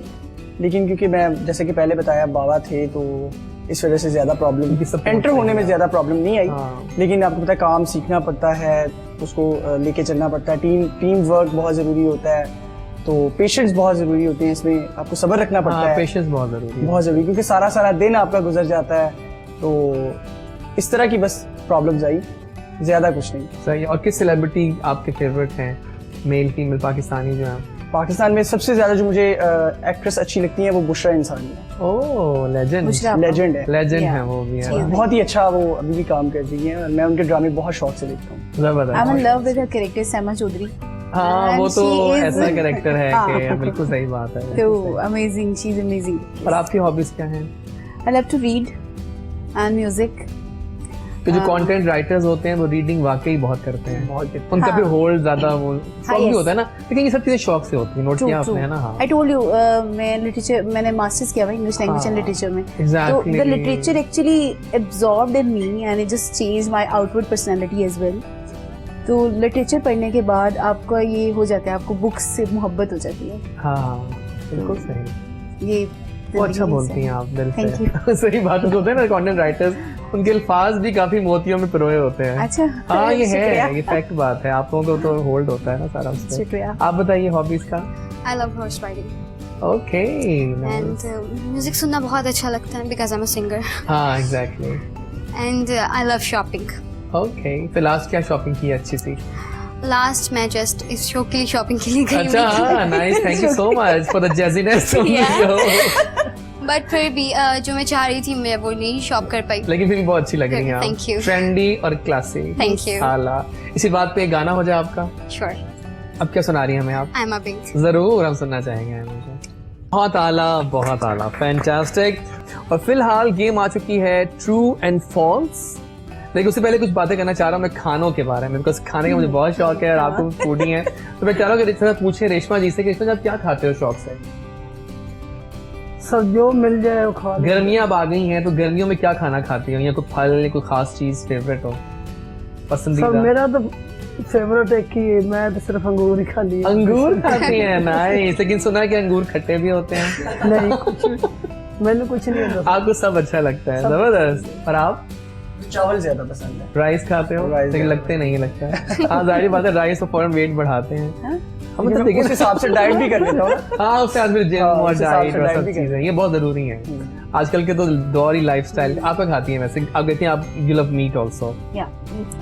लेकिन क्योंकि मैं जैसे कि पहले बताया बाबा थे तो इस वजह से ज़्यादा प्रॉब्लम, उनकी support एंटर से होने में ज़्यादा प्रॉब्लम नहीं आई। हाँ। लेकिन आपको पता है काम सीखना पड़ता है, उसको लेके चलना पड़ता है, टीम वर्क बहुत ज़रूरी होता है, तो पेशेंस बहुत ज़रूरी होते हैं इसमें, आपको सब्र रखना पड़ता है, पेशेंस बहुत जरूरी है। बहुत ज़रूरी, क्योंकि सारा सारा दिन आपका गुजर जाता है। तो इस तरह की बस प्रॉब्लम्स आई, ज़्यादा कुछ नहीं। सही है। और किस सेलिब्रिटी आपके फेवरेट हैं, मेल फीमेल पाकिस्तानी जो हैं? पाकिस्तान में सबसे ज़्यादा जो मुझे एक्ट्रेस अच्छी लगती है वो बुशरा इंसानी है, ओह लेजेंड, बुशरा। लेजेंड है, लेजेंड Yeah. है वो भी, है Yeah. बहुत ही अच्छा, वो अभी भी काम कर रही है और मैं उनके ड्रामे बहुत शौक से देखता हूँ। I'm in जबरदस्त। love with her character Sema Chaudhary. हाँ, And वो तो she is- ऐसा कैरेक्टर है हाँ। कि बिल्कुल सही बात है। So amazing, she's amazing. और आपकी हॉबीज क्या हैं? I love to read and music. तो जो कंटेंट राइटर्स होते हैं वो रीडिंग वाकई बहुत करते हैं, बहुत उनका हाँ। भी होल्ड ज्यादा वो शौक भी yes. होता है ना, लेकिन ये सब चीजें शौक से होती है, नोट True, किया true. आपने, है ना? हाँ, I told you, मैं लिटरेचर, मैंने मास्टर्स किया हुआ इंग्लिश लैंग्वेज एंड हाँ, लिटरेचर में। तो exactly. the literature actually absorbed in me and it just changed my outward personality as well. तो लिटरेचर पढ़ने के बाद आपका ये हो जाता है, आपको बुक्स से मोहब्बत हो जाती है। हाँ बिल्कुल सही, ये वो अच्छा जिंदगी बोलती से। हैं आप दिल Thank से। सही बात होते हैं ना कंटेंट राइटर्स, उनके अल्फाज भी काफी मोतियों में पिरोए होते हैं। अच्छा, हाँ ये शुक्रिया। है, ये फैक्ट बात है, आप लोगों को तो होल्ड होता है ना सारा उससे। शुक्रिया। आप बताइए हॉबीज का। I love horse riding okay, and music सुनना बहुत अच्छा लगता है because I'm a singer हाँ exactly. and I love shopping. Okay, तो लास्ट क्या शॉपिंग की है अच्छी सी? लास्ट मैं जस्ट इस शो के लिए शॉपिंग के लिए गई अच्छा हाँ, nice, thank you so much for the jazziness of the show. But फिर भी जो मैं चाह रही थी मैं वो नहीं शॉप कर पाई। लेकिन फिर भी बहुत अच्छी लग रही हैं आप, Thank you. ट्रेंडी और क्लासी। Thank you. आला। इसी बात पे एक गाना हो जाए आपका। Sure. अब क्या सुना रही हैं हमें आप? I'm a big जरूर हम सुनना चाहेंगे हमेशा। बहुत आला, बहुत आला, फैंटास्टिक। और फिलहाल गेम आ चुकी है ट्रू एंड फॉल्स। लेकिन उससे पहले कुछ बातें करना चाह रहा हूँ मैं खानों के बारे में, बिकॉज खाने का मुझे बहुत शौक है और आपको फूडी है, तो मैं चाह रहा हूँ कि रिश्ता पूछे रेशमा जी से कि रेशमा जी आप क्या खाते हो शौक से? सब जो मिल जाए वो खा लें। गर्मियाँ अब आ गई हैं तो गर्मियों में क्या खाना खाती हो, या कोई फल या कोई खास चीज फेवरेट हो, सब पसंदीदा? मेरा तो फेवरेट एक ही है, मैं तो सिर्फ अंगूर ही खा लिया। अंगूर खाती हैं, नाइस। लेकिन सुना है कि अंगूर खट्टे भी होते हैं। नहीं कुछ, मैंने कुछ नहीं होता। आपको सब अच्छा लगता है, जबरदस्त। और आप चावल ज़्यादा पसंद है। राइस खाते हो? राइस लेकिन ज़्यादा। लगते नहीं लगता है। हाँ जाहिर बात है, राइस तो फौरन वेट बढ़ाते हैं। हम तो देखिए उस हिसाब से डाइट भी कर लेता हूँ ना। हाँ उससे आज फिर जिम हाँ, और उस हिसाब डाइट से और diet सब भी चीजें ये बहुत जरूरी है आजकल के तो दौर ही लाइफस्टाइल। आप क्या खाती हैं वैसे? आप कहती हैं आप you love meat also Yeah,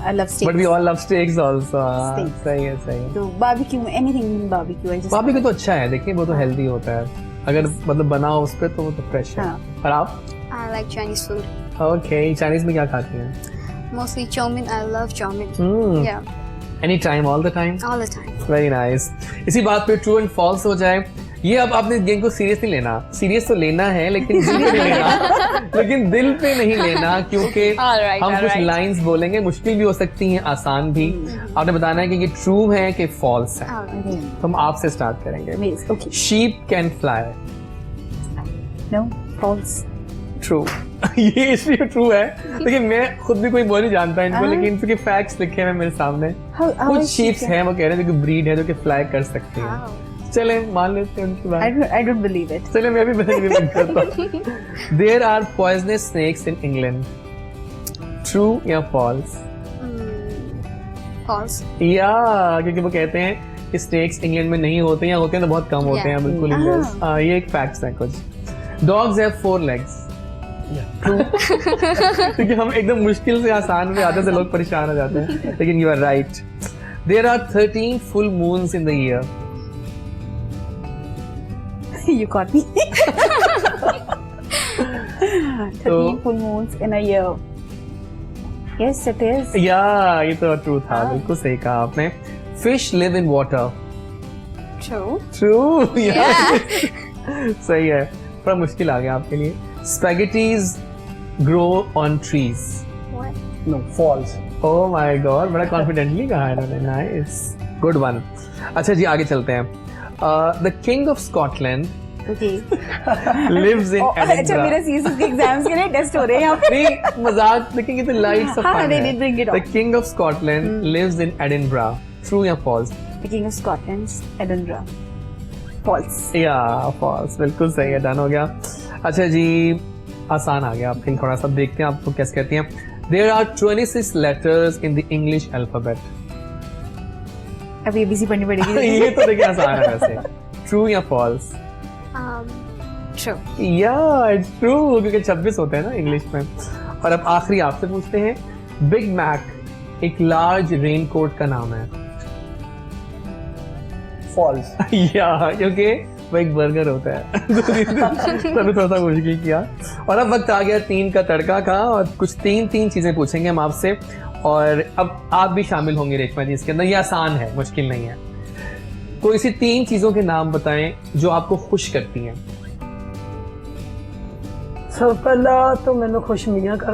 I love steaks. But we all love steaks also. Steaks. सही है सही है। तो barbecue, anything barbecue, I just भाभी को तो अच्छा है देखिए वो तो हेल्दी होता है अगर मतलब बनाओ उस पे तो वो तो फ्रेश है। हाँ। और आप? I like Chinese food. Okay Chinese में क्या खाती हैं? Mostly chow mein. I love chow mein. Yeah, any time all the time? all the time. Very nice. इसी बात पे ट्रू एंड फॉल्स हो जाए। ये अब आपने गेम को सीरियस नहीं लेना, सीरियस तो लेना है लेकिन दिल पे नहीं लेना लेकिन दिल पे नहीं लेना क्योंकि Alright, हम कुछ alright. लाइंस बोलेंगे मुश्किल भी हो सकती हैं आसान भी। आपने बताना है कि ये ट्रू है कि फॉल्स है। Alright. तो हम आपसे स्टार्ट करेंगे। Yes, okay. Sheep can fly. No, false. True ये इसलिए ट्रू है लेकिन मैं खुद भी कोई बोल नहीं जानता इनको हाँ। लेकिन इनके फैक्ट्स लिखे हैं मेरे सामने। How कुछ is शीप्स sheep? हैं वो कह रहे हैं जो कि ब्रीड है जो कि फ्लाई कर सकती हैं। Wow. चले मान लेते हैं उनकी बात। I don't believe it. चले मैं भी बिलीव करता हूँ। There are poisonous snakes in England. True या फॉल्स? False. या क्योंकि वो कहते हैं कि स्नेक्स इंग्लैंड में नहीं होते या होते हैं तो बहुत कम होते हैं बिल्कुल ही yes। ये एक फैक्ट्स है कुछ। Dogs have 4 legs। ट्रू क्योंकि हम एकदम मुश्किल से आसान में आते से लोग परेशान हो जाते हैं लेकिन you are right. There are 13 full moons in the year। You caught me. तो 13 full moons in a year. Yes, it is. या ये तो ट्रू था बिल्कुल सही कहा आपने। Fish live in water. True. True सही है थोड़ा मुश्किल आ गया आपके लिए। Spaghettis grow on trees. What? No false. Oh my god बड़ा कॉन्फिडेंटली कहा है इन्होंने। Nice good one. अच्छा जी आगे चलते हैं। The king of Scotland Okay. Lives in अच्छा मेरे एडिनबरा। सीएसएस के एग्जाम्स के लिए टेस्ट हो रहे हैं यहाँ पे. नहीं मजाक लेकिन तो लाइट्स ऑफ हाँ, फन नहीं, bring it है। on. The king of Scotland lives in Edinburgh. True या false? The King of Scotland, Edinburgh. False. या फॉल्स बिल्कुल सही है डन हो गया। अच्छा जी आसान आ गया आपके थोड़ा सा देखते हैं आपको कैसे कहती हैं। There are 26 letters in the English alphabet. अब ABC पढ़नी पड़ेगी. ये तो देखिए आसान है वैसे। ट्रू या फॉल्स? True. या इट्स ट्रू क्योंकि 26 होते हैं ना इंग्लिश में। और अब आखिरी आपसे पूछते हैं बिग मैक एक लार्ज रेनकोट का नाम है। फॉल्स। या क्योंकि वो एक बर्गर होता है। तभी थोड़ा सा मुश्किल किया। और अब वक्त आ गया 3 का तड़का का और कुछ 3 चीजें पूछेंगे हम आपसे और अब आप भी शामिल होंगे रेशमा जी इसके अंदर। ये आसान है मुश्किल नहीं है। कोई सी 3 चीजों के नाम बताएं जो आपको खुश करती हैं। सब पहला तो मैंने खुश मियाँ कर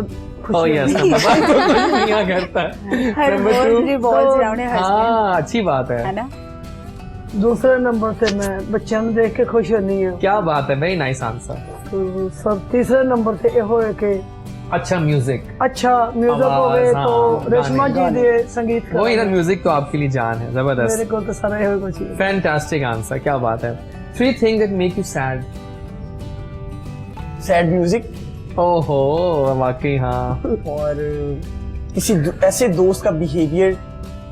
ओह यस नंबर 1 तो खुश मियां करता है। हर number word 2 revolves around her husband. हाँ अच्छी बात है है। ना? दूसरे नंबर से मैं बच्चों को देख के खुश होनी है। क्या बात है वेरी नाइस आंसर। तो सब तीसरे नंबर से ये होए कि अच्छा म्यूजिक अच्छा म्यूजिक आवाज, होवे हाँ, तो रेशमा जी गाने। दे संगीत वो ना म्यूजिक तो आपके लिए जान है मेरे जबरदस्त। को तो सारा ये कुछ ही। फैंटास्टिक आंसर क्या बात है। 3 things that make you sad. Sad music ओहो वाकई हाँ। और किसी ऐसे दोस्त का बिहेवियर,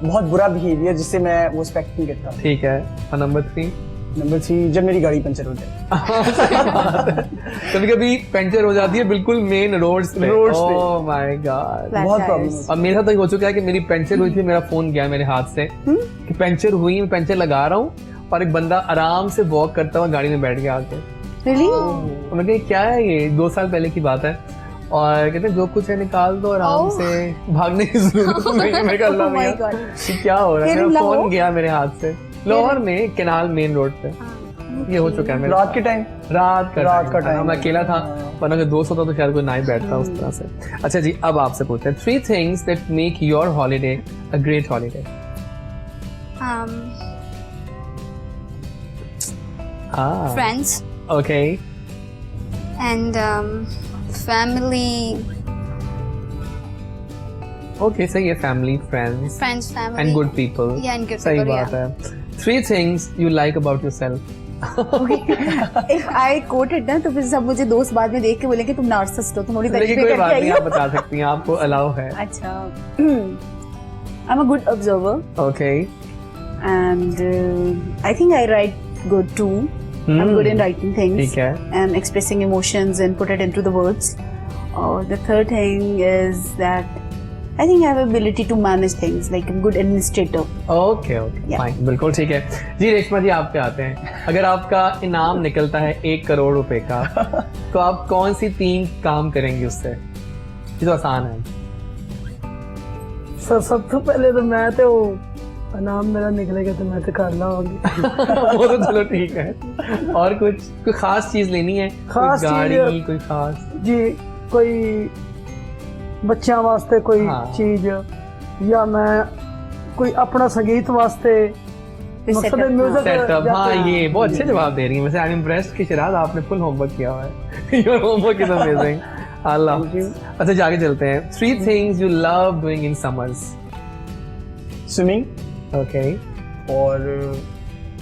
बहुत बुरा बिहेवियर जिससे मैं वो रिस्पेक्ट नहीं करता। ठीक है। और नंबर 3? नंबर 3 जब मेरी गाड़ी पंचर हो जाए। कभी कभी पंचर हो जाती है बिल्कुल मेन रोड्स पे। Roads पे। ओह माय गॉड Flat बहुत tires. प्रॉब्लम। अब मेरे साथ तो ये हो चुका है कि मेरी पंचर हुई थी मेरा फोन गया मेरे हाथ से कि पंचर हुई मैं पंचर लगा रहा हूँ और एक बंदा आराम से वॉक करता हुआ गाड़ी में बैठ गया आके। Really? तो मैं कहा क्या है ये 2 साल पहले की बात है और कहते हैं जो कुछ है निकाल दो आराम Oh. से भागने की जरूरत नहीं है। मैं कहा अल्लाह Oh my भैया God. ये क्या हो रहा है। फिर मेरा लाहौर? फोन गया मेरे हाथ से लाहौर में केनाल मेन रोड पे। ये हो चुका है मेरे रात के टाइम। रात का रात का time था। time मैं अकेला था हाँ। वरना अगर दोस्त होता तो शायद कोई ना ही बैठता उस तरह से। अच्छा जी अब आपसे पूछते हैं 3 things that make your holiday a great holiday. Friends okay and family. Okay सही है family friends Friends, family. And good people. Yeah, and good सही people, बात yeah. है। 3 things you like about yourself. If I quote it ना तो फिर सब मुझे दोस्त बाद में देख के बोलेंगे तुम नार्सिसिस्ट हो, तुम थोड़ी लेकिन तरीके कोई करके बात आई नहीं हो. आप बता सकती हैं आपको अलाउ है। अच्छा. I'm a good observer okay and I think I write good too. I'm good in writing things ठीक है. and expressing emotions and put it into the words. The third thing is that I think I have ability to manage things, like I'm good administrator. Okay Yeah. Fine, बिल्कुल ठीक है जी। रेशमा जी, आप पे आते हैं। अगर आपका इनाम निकलता है 1 करोड़ रुपए का तो आप कौन सी 3 काम करेंगे उससे? ये तो आसान है। सर सब तो पहले तो मैं तो नाम मेरा निकलेगा तो मैं तो कर लाऊंगी। वो तो चलो ठीक है। और कोई खास चीज लेनी है? खास कोई चीज- गाड़ी, कोई खास? जी कोई बच्चों वास्ते कोई हाँ। चीज, या मैं कोई अपना संगीत वास्ते मकसद setup, म्यूजिक सेटअप। हाँ, जाते हैं। ये बहुत अच्छे जवाब दे रही है। वैसे आई एम इम्प्रेस्ड कि शिराज आपने फुल होमवर्क किया हुआ है। Your homework is amazing. Allah. अच्छा, जाके चलते हैं। 3 things you love doing in summers. Swimming okay. और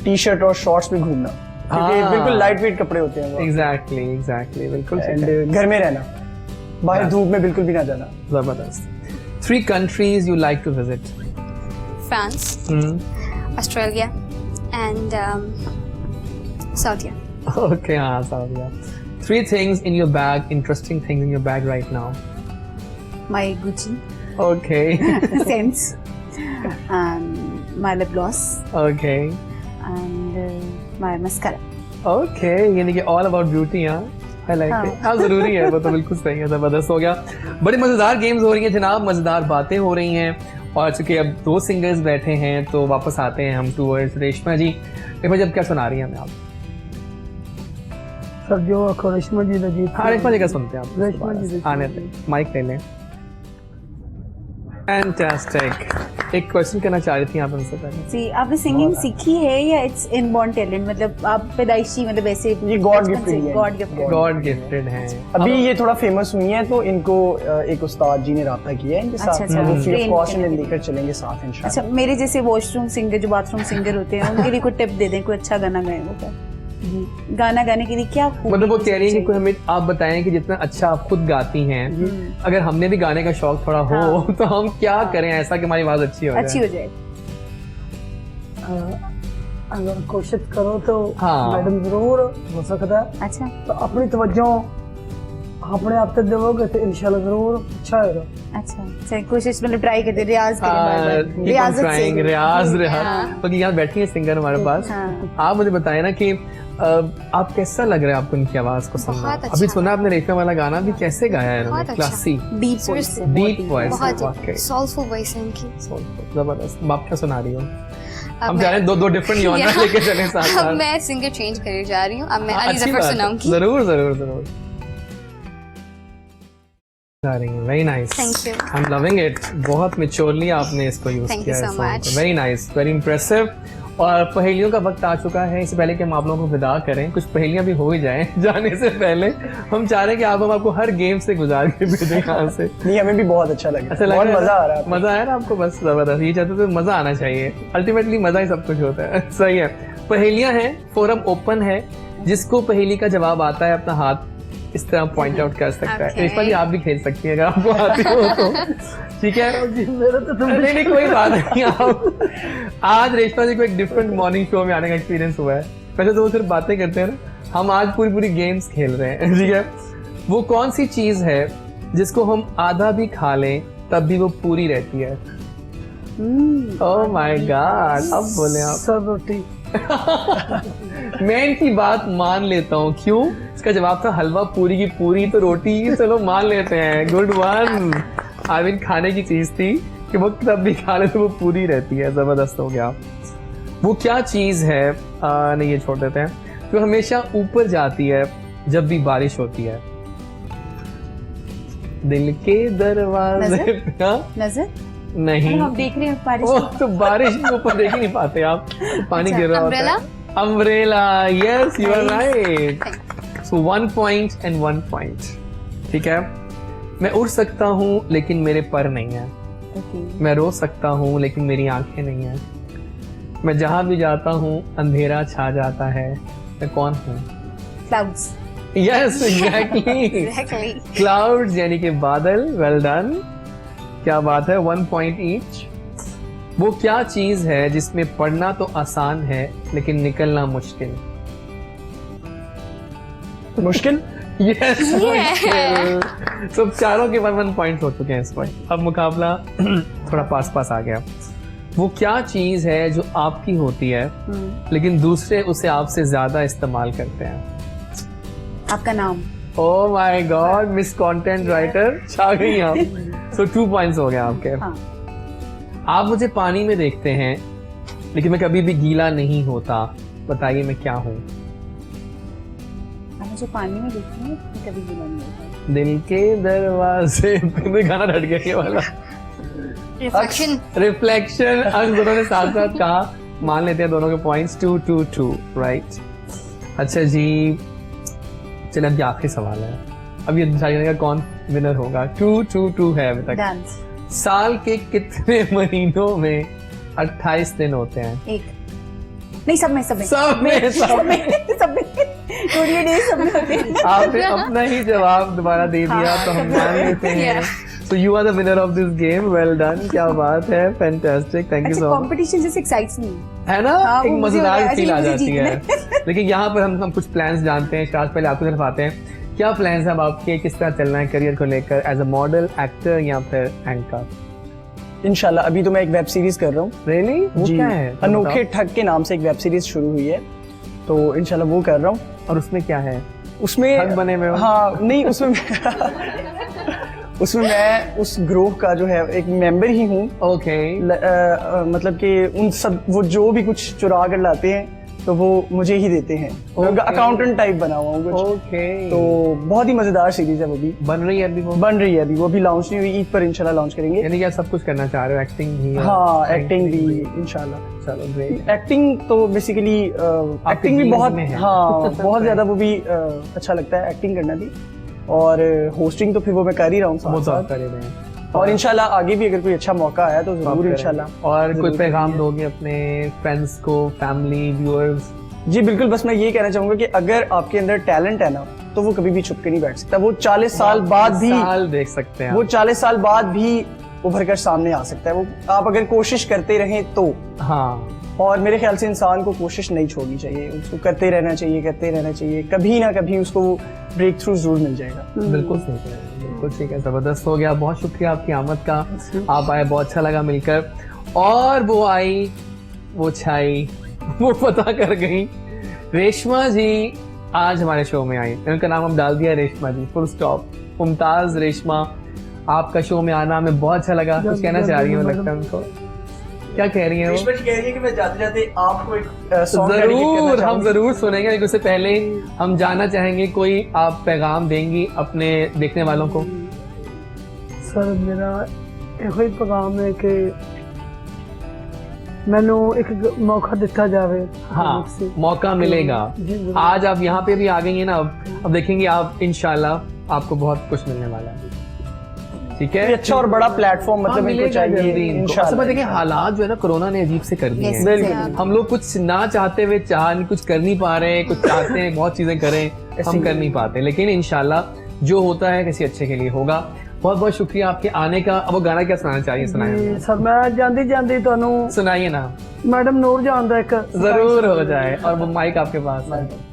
टी शर्ट और शॉर्ट्स में घूमना, क्योंकि हाँ। बिल्कुल लाइट वेट कपड़े होते हैं वो। एग्जैक्टली बिल्कुल ठीक है। एंड घर में रहना, बाहर हाँ। धूप में बिल्कुल भी ना जाना। जबरदस्त। 3 countries you like to visit. France, Australia, and Saudi. Okay, हाँ, Saudi. 3 things in your bag, interesting things in your bag right now. My Gucci Okay, scents and my lip gloss okay, and my mascara. okay. यानी कि all about beauty, हाँ. I like हाँ. it. हाँ, जरूरी है, वो तो बिल्कुल सही है, जबरदस्त हो गया। बड़ी मजेदार गेम्स हो रही हैं जनाब, मजेदार बातें हो रही हैं। और चूंकि अब 2 सिंगर्स बैठे हैं तो वापस आते हैं हम टूवर्ड्स रेशमा जी। रेशमा जी, अब क्या सुना रही हैं हमें आप? सर जो आखो रेशमा जी ने जीत हाँ, रेशमा जी का सुनते हैं आप। रेशमा जी ने आने थे, माइक ले लें। फैंटास्टिक। एक क्वेश्चन करना चाह रही थी आप हमसे पहले। जी, आपने सिंगिंग सीखी है या इट्स इनबॉर्न टैलेंट, मतलब आप पैदाइशी, मतलब ऐसे ये God gifted है। God gifted? गॉड गिफ्टेड हैं। अभी ये थोड़ा फेमस हुई हैं तो इनको एक उस्ताद जी ने राब्ता किया है इनके अच्छा, साथ। अच्छा, वो फ्री train ऑफ कॉस्ट करने के लेकर चलेंगे साथ इंशाल्लाह। अच्छा, मेरे जैसे वॉशरूम सिंगर, जो बाथरूम सिंगर होते हैं, उनके लिए कोई टिप दे दें, कोई अच्छा गाना गाएं वो क्या? गाना गाने के लिए क्या खूबी मतलब वो कह रही है कि चाहिए? कोई हमें आप बताएं कि जितना अच्छा आप खुद गाती हैं, अगर हमने भी गाने का शौक थोड़ा हो हाँ। तो हम क्या करें ऐसा कि हमारी आवाज अच्छी हो अच्छी जाए? हो जाए। अगर कोशिश करो तो हाँ। मैडम जरूर हो सकता है। अच्छा, तो अपनी तवज्जो अपने आप तक दोगे तो इंशाल्लाह जरूर अच्छा होगा। अच्छा, चलिए कोशिश, मतलब ट्राई करते, रियाज करें बार-बार। रियाजत से। रियाज हाँ। तो यहाँ बैठी है सिंगर हमारे पास। हाँ। आप मुझे बताएं ना कि आप कैसा लग रहा है आपको उनकी आवाज को सुनना? बहुत अच्छा। अभी सुना आपने रेशमा वाला गाना भी, कैसे गाया है बहुत इन्होंने? अच्छा। Classy, deep Seriously, deep voice, बहुत soulful voice है इनकी। जबरदस्त। आप क्या सुना रही हो? अब हम मैं- जा रहे हैं दो डिफरेंट जॉनर Yeah. लेके चले साथ अब साथ। मैं सिंगर चेंज करने जा रही हूँ। अब मैं अली अच्छी जफर बात है। सुनाऊंगी। जरूर जरूर जरूर जा रही हैं। Very nice, Thank you. I am loving it. बहुत मैच्योरली आपने इसको यूज Thank किया you है so song much. को। Very nice, very impressive. और पहेलियों का वक्त आ चुका है। इससे पहले कि हम आप लोगों को विदा करें, कुछ पहेलियां भी हो ही जाएं जाने से पहले। हम चाह रहे हैं कि आप हम आपको हर गेम से गुजार के भेजें यहाँ से। नहीं, हमें भी बहुत अच्छा लग अच्छा रहा है, बहुत मजा आ रहा है। मजा आया ना आपको? बस जबरदस्त। ये चाहते तो मजा आना चाहिए। अल्टीमेटली मजा ही सब कुछ होता है। सही है। पहेलियां हैं, फोरम ओपन है। जिसको पहेली का जवाब आता है अपना हाथ इस तरह पॉइंट आउट कर सकता है। Okay. रेशमा जी, आप भी खेल सकती है अगर आपको आती हो तो। ठीक है जी मेरा तो तुम नहीं नहीं, कोई बात नहीं। आप आज रेशमा जी को एक डिफरेंट मॉर्निंग शो में आने का एक्सपीरियंस हुआ है। वैसे तो वो सिर्फ बातें करते हैं ना, हम आज पूरी पूरी गेम्स खेल रहे हैं। ठीक है। वो कौन सी चीज है जिसको हम आधा भी खा लें तब भी वो पूरी रहती है? ओह माय गॉड, अब बोले आप। सर रोटी। मैं इनकी बात मान लेता हूँ। क्यों? इसका जवाब था हलवा पूरी की पूरी, तो रोटी चलो मान लेते हैं। Good one. आई मीन खाने की चीज थी कि वो तब भी खा ले तो वो पूरी रहती है। जबरदस्त हो गया। वो क्या चीज है, नहीं ये छोड़ देते हैं, जो हमेशा ऊपर जाती है जब भी बारिश होती है? दिल के दरवाजे नजर? पे। हाँ? नजर? नहीं, हम देख रहे हैं बारिश वो को। तो बारिश के ऊपर देख ही नहीं पाते आप, पानी अच्छा, गिर रहा होता है। Umbrella, yes you are right. So 1 point and 1 point। ठीक है। मैं उड़ सकता हूँ लेकिन मेरे पर नहीं है। Okay. मैं रो सकता हूँ लेकिन मेरी आंखें नहीं है। मैं जहां भी जाता हूँ अंधेरा छा जाता है। मैं कौन हूँ? Clouds. Yes exactly, Exactly. Clouds यानी कि बादल। वेल डन, क्या बात है। 1 point ईच। वो क्या चीज है जिसमें पढ़ना तो आसान है लेकिन निकलना मुश्किल? मुश्किल? यस, सब चारों के 1 पॉइंट हो चुके हैं इस पर। अब मुकाबला थोड़ा पास आ गया। वो क्या चीज है जो आपकी होती है लेकिन दूसरे उसे आपसे ज्यादा इस्तेमाल करते हैं? आपका नाम। ओह my God, miss content writer छा गई आप। सो 2 पॉइंट्स हो गए आपके। हाँ। आप मुझे पानी में देखते हैं लेकिन मैं कभी भी गीला नहीं होता, बताइए मैं क्या हूँ? आप मुझे पानी में देखती हैं, मैं कभी गिला नहीं होता। दिल के दरवाजे पे गाना रट गया ये वाला। रिफ्लेक्शन। रिफ्लेक्शन। अंक दोनों ने साथ साथ कहा, मान लेते हैं दोनों के पॉइंट्स 2-2-2 राइट। अच्छा जी, चलिए अब ये आखिरी सवाल है, अब ये डिसाइड करेगा कौन विनर होगा। 2-2-2 है अभी तक। डांस। साल के कितने महीनों में 28 दिन होते हैं? एक नहीं, सब में सब में 28 डेज सब में होते हैं। आपने अपना ही जवाब दोबारा दे दिया, हाँ, तो हम सब मान लेते हैं। So you are the winner of this game. Well done. क्या बात है, fantastic. Thank you अच्छा, so much. कंपटीशन जैसे एक्साइट्स मी। है ना, हाँ, एक वो मुझे मजेदार होता है, फील आ मुझे जाती है। जीतना लेकिन यहाँ पर हम कुछ प्लान्स जानते हैं। शायद पहले आपकी तरफ आते हैं, क्या प्लान्स हैं अब आपके, किस तरह चलना है करियर को लेकर, एज अ मॉडल, एक्टर या फिर एंकर? इंशाल्लाह अभी तो मैं एक वेब सीरीज कर रहा हूँ। रियली? वो जी, क्या है? अनोखे ठग के नाम से एक वेब सीरीज शुरू हुई है, तो इंशाल्लाह वो कर रहा हूँ। और उसमें क्या है? उसमें ठग बने हुए हो? हाँ नहीं, उसमें उसमें मैं उस ग्रोह का जो है एक मेंबर ही हूँ। ओके। मतलब कि उन सब, वो जो भी कुछ चुरा कर लाते हैं तो वो मुझे ही देते हैं। मैं उनका अकाउंटेंट टाइप बना हुआ हूँ कुछ। ओके। तो बहुत ही मजेदार सीरीज है वो भी। बन रही है अभी वो? बन रही है अभी, वो भी लॉन्च नहीं हुई, ईद पर इंशाल्लाह लॉन्च करेंगे। यानी कि आप सब कुछ करना चाह रहे हो, एक्टिंग भी? हाँ, एक्टिंग भी इंशाल्लाह। चलो ग्रेट। एक्टिंग तो बेसिकली एक्टिंग भी genes बहुत, में है। हाँ बहुत ज्यादा वो भी अच्छा लगता है एक्टिंग करना भी। और होस्टिंग तो फिर वो मैं कर ही रहा हूँ वो साथ तो आप साथ। कर ही रहे हैं। और इंशाल्लाह आगे भी अगर कोई अच्छा मौका आया तो जरूर इंशाल्लाह। और कोई जरूर पैगाम करेंगे। दोगे अपने फ्रेंड्स को, फैमिली, व्यूअर्स? जी बिल्कुल, बस मैं ये कहना चाहूंगा कि अगर आपके अंदर टैलेंट है ना, तो वो कभी भी छुप के नहीं बैठ सकता। वो 40 साल बाद भी, साल देख सकते हैं वो 40 साल बाद भी उभर कर सामने आ सकता है। वो आप अगर कोशिश करते रहें तो। हाँ। और मेरे ख्याल से इंसान को कोशिश नहीं छोड़नी चाहिए, उसको करते रहना चाहिए, कभी ना कभी उसको ब्रेक थ्रू जरूर मिल जाएगा। बिल्कुल सही कह रहे हैं, बिल्कुल ठीक है, जबरदस्त हो गया। बहुत शुक्रिया आपकी आमद का, आप आए, बहुत अच्छा लगा मिलकर। और वो आई, वो छाई, वो पता कर गई, रेशमा जी आज हमारे शो में आई। उनका नाम हम डाल दिया रेशमा जी, फुल स्टॉप। मुमताज रेशमा, आपका शो में आना हमें बहुत अच्छा लगा। कुछ कहना चाह रही हूँ, लगता है उनको, क्या कह रही है वो? रेशमा जी कह रही है कि मैं जाते जाते आपको एक सॉन्ग जरूर, हम जरूर सुनेंगे, लेकिन उससे पहले हम जानना चाहेंगे कोई आप पैगाम देंगी अपने देखने वालों को? सर मेरा ਇਹੋ ਹੀ ਪੈगाम है कि मैंने एक मौका दिता जावे। हाँ, मौका मिलेगा। जी, जरूर। आज आप यहाँ पे भी आ गई हैं ना, अब देखेंगे आप, इंशाल्लाह आपको बहुत कुछ मिलने वाला है। ठीक है, अच्छा और बड़ा प्लेटफॉर्म हाँ, मतलब इनको मिलेगा चाहिए जल्दी इनको। इंशाल्लाह। असल में देखिए, हालात जो है ना कोरोना ने अजीब से कर दिए Yes, हैं। बिल्कुल। हम लोग कुछ ना चाहते हुए कुछ कर नहीं पा रहे हैं, कुछ चाहते हैं बहुत चीजें करें, हम कर नहीं पाते, लेकिन इंशाल्लाह जो होता है किसी अच्छे के लिए होगा। बहुत बहुत शुक्रिया आपके आने का। अब वो गाना क्या सुनाना चाहिए, सुनाइए जी, सर मैं ਜਾਂਦੀ ਜਾਂਦੀ ਤੁਹਾਨੂੰ सुनाइए ना। मैडम नूर जान ਦਾ एक जरूर हो जाए, और वो माइक आपके पास है।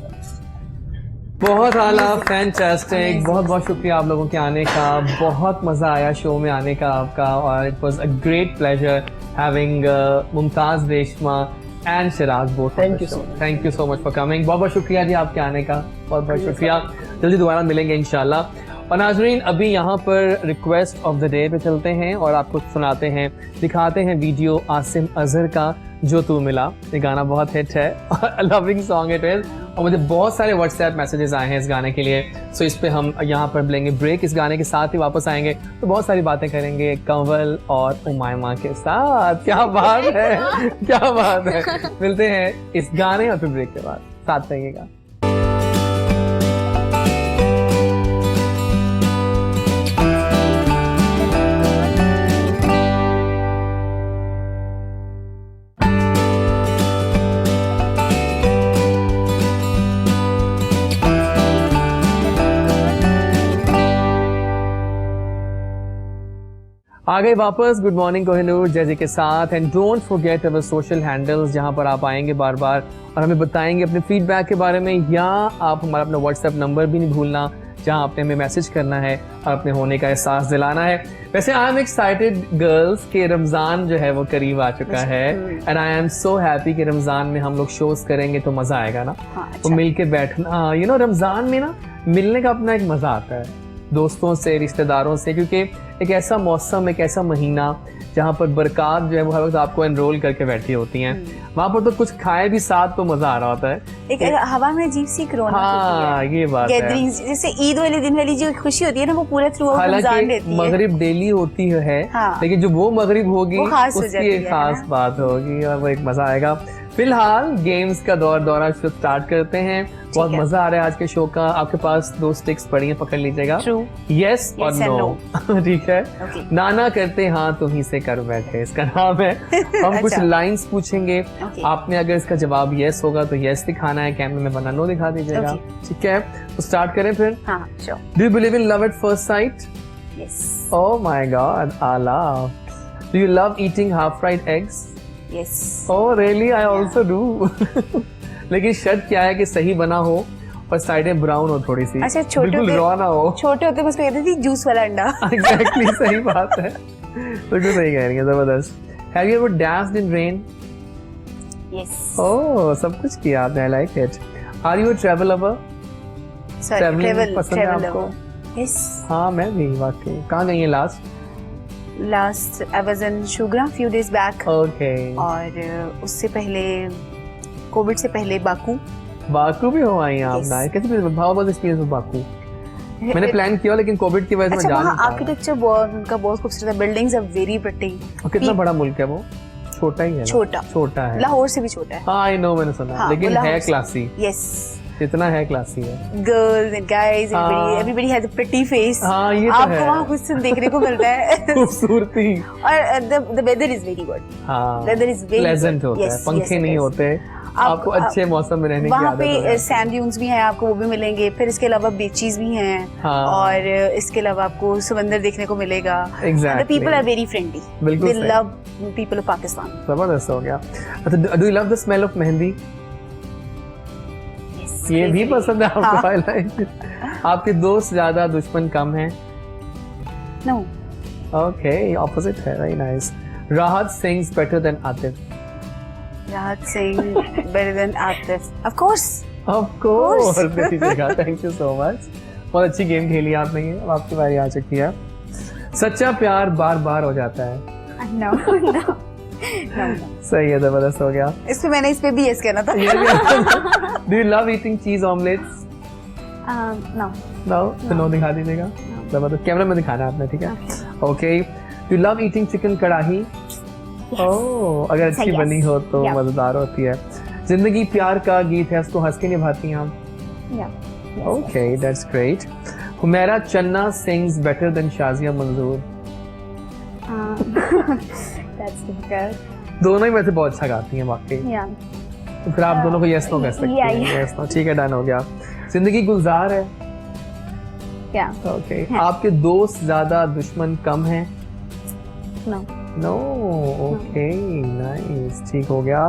बहुत आला, फैंटास्टिक, बहुत बहुत शुक्रिया आप लोगों के आने का। बहुत मजा आया शो में आने का आपका, और it was a great pleasure having Mumtaz Reshma and Siraj both. Thank you so much. Thank you so much for coming. बहुत बहुत शुक्रिया जी आपके आने का, बहुत बहुत शुक्रिया। जल्दी दोबारा मिलेंगे इंशाल्लाह। और नाजरीन, अभी यहाँ पर रिक्वेस्ट ऑफ द डे पे चलते हैं और आपको सुनाते हैं, दिखाते हैं वीडियो आसिम अजहर का जो तू मिला। ये गाना बहुत हिट है, लविंग सॉन्ग इट इज, और मुझे बहुत सारे व्हाट्सएप मैसेजेस आए हैं इस गाने के लिए। सो इस पे हम यहाँ पर लेंगे ब्रेक, इस गाने के साथ ही वापस आएंगे तो बहुत सारी बातें करेंगे कंवल और उमायमा के साथ। क्या बात है, क्या बात है। मिलते हैं इस गाने और फिर ब्रेक के बाद, साथ रहिएगा। आ गए वापस गुड मॉर्निंग कोहिनूर जैजी के साथ and don't forget our social handles जहां पर आप आएंगे बार बार और हमें बताएंगे अपने फीडबैक के बारे में, या आप हमारा अपना व्हाट्सएप नंबर भी नहीं भूलना जहां आपने हमें मैसेज करना है और अपने होने का एहसास दिलाना है। वैसे आई एम एक्साइटेड गर्ल्स कि रमज़ान जो है वो करीब आ चुका है and I am so happy कि रमज़ान में हम लोग शोज करेंगे तो मज़ा आएगा ना। तो मिल के बैठना, यू नो रमज़ान में ना मिलने का अपना एक मज़ा आता है दोस्तों से, रिश्तेदारों से, क्योंकि एक ऐसा मौसम, एक ऐसा महीना जहाँ पर बरक़ात जो है वो हर वक्त आपको एनरोल करके बैठी होती हैं। वहाँ पर तो कुछ खाए भी साथ तो मज़ा आ रहा होता है। एक हवा में अजीब सी रौनक हाँ ये बात है। गैदरिंग्स जैसे ईद वाले दिन वाली जो खुशी होती है ना वो पूरा थ्रू आउट रमजान हालांकि रहती है। मगरिब डेली होती है हाँ। लेकिन जो वो मगरिब होगी वो खास हो उसकी जाती एक है, खास है ना? बात होगी और वो एक मजा आएगा। फिलहाल गेम्स का दौरा स्टार्ट करते हैं। बहुत है। मजा आ रहा है आज के शो का। आपके पास 2 स्टिक्स पड़ी हैं, पकड़ लीजिएगा। True. यस और Yes and नो ठीक है। Okay. नाना करते हाँ तुम्ही से कर बैठे इसका नाम है। हम कुछ अच्छा। लाइंस पूछेंगे, Okay. आपने अगर इसका जवाब यस होगा तो यस दिखाना है कैमरे में, वरना नो दिखा दीजिएगा। Okay. ठीक है, तो स्टार्ट करें फिर। हाँ sure do you believe in love at first sight? Yes Oh my god, I love. Do you love eating half-fried eggs? Yes Oh really? I also do. लेकिन शर्त क्या है कि सही बना हो और साइडें ब्राउन हो थोड़ी सी, अच्छा, छोटे बिल्कुल होते- रॉ ना हो। छोटे होते मैं उसको कहती थी जूस वाला अंडा। Exactly, सही बात है, बिल्कुल सही कह रही है, जबरदस्त। Have you ever danced in rain? Yes Oh, सब कुछ किया आपने, I like it. Are you a travel lover? Sorry Traveling travel पसंद है ट्रैवल आपको? यस हाँ मैं भी, वाकई। कहाँ गई है last? Last I was in शुगरा फ्यू डेज बैक Okay. और उससे पहले कोविड से पहले बाकू। बाकू भी हो आई हैं आप Yes. ना? कैसे how was experience with Baku? मैंने प्लान किया लेकिन कोविड की वजह से अच्छा मैं जा वहाँ नहीं पाया। आर्किटेक्चर बहुत उनका बहुत खूबसूरत है, बिल्डिंग्स आर वेरी प्रिटी। और कितना बड़ा मुल्क है वो? छोटा ही है ना? छोटा। छोटा है। लाहौर से भी छोटा है। हाँ आई नो, मैंने सुना, हाँ, लेकिन वो लाहौर है से। क्लासी, यस इतना है क्लासी है। गर्ल्स एंड गाइस हाँ। Everybody has a pretty face. हाँ ये तो आपको है, वहाँ हुस्न देखने को मिलता है। खूबसूरती। और the weather is very good. हाँ Weather is very pleasant good. होता है, Yes, पंखे yes, नहीं yes. होते, आपको अच्छे मौसम में रहने की वहाँ आदत हो पे जाती सैंड ड्यून्स भी हैं, आपको वो भी मिलेंगे। फिर इसके अलावा बीचेस भी हैं हाँ। और इसके अलावा आपको समंदर देखने को मिलेगा। Exactly. The people are very friendly, बिल्कुल दे सही। Love people of Pakistan. जबरदस्त हो गया। अच्छा, do you love the smell of mehndi? Yes, ये भी crazy. पसंद है आपको? हाँ। हाईलाइट। आपके दोस्त ज्यादा दुश्मन कम हैं? No. ओके, ऑपोजिट है, वेरी नाइस। राहत sings better than Atif? Rahat Singh better than Atif. Of course. Of course दीजिएगा। थैंक यू सो मच, बहुत अच्छी गेम खेली आपने ये। अब आपकी बारी आ चुकी है। सच्चा प्यार बार बार हो जाता है? No, no, no. सही है, जबरदस्त हो गया। इस पे मैंने इस पे भी यस कहना था। डू यू लव ईटिंग चीज ऑमलेट्स? No. नो, तो नो दिखा दीजिएगा, जबरदस्त। कैमरा में दिखाना है आपने, ठीक है? Okay. Do you love eating chicken कढ़ाई? ओह, अगर अच्छी Yes. बनी हो तो Yeah. मजेदार होती है। जिंदगी प्यार का गीत है, उसको हंस के निभाती हैं आप? Yeah. Okay, that's great. Humaira चन्ना सिंग्स बेटर देन शाजिया मंजूर? That's difficult. दोनों ही वैसे बहुत अच्छा गाती हैं वाकई। Yeah. तो फिर आप दोनों को यस नो कह सकते Yeah, हैं। yeah. यस नो, ठीक है, डन हो गया। जिंदगी गुलजार है? Yeah. ओके। आपके दोस्त ज्यादा दुश्मन कम हैं? No. नो, ओके, नाइस, ठीक हो गया।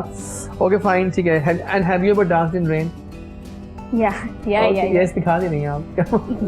ओके फाइन, ठीक है। And have you ever danced in rain? Yeah. Yeah. Yes दिखा दी नहीं आप?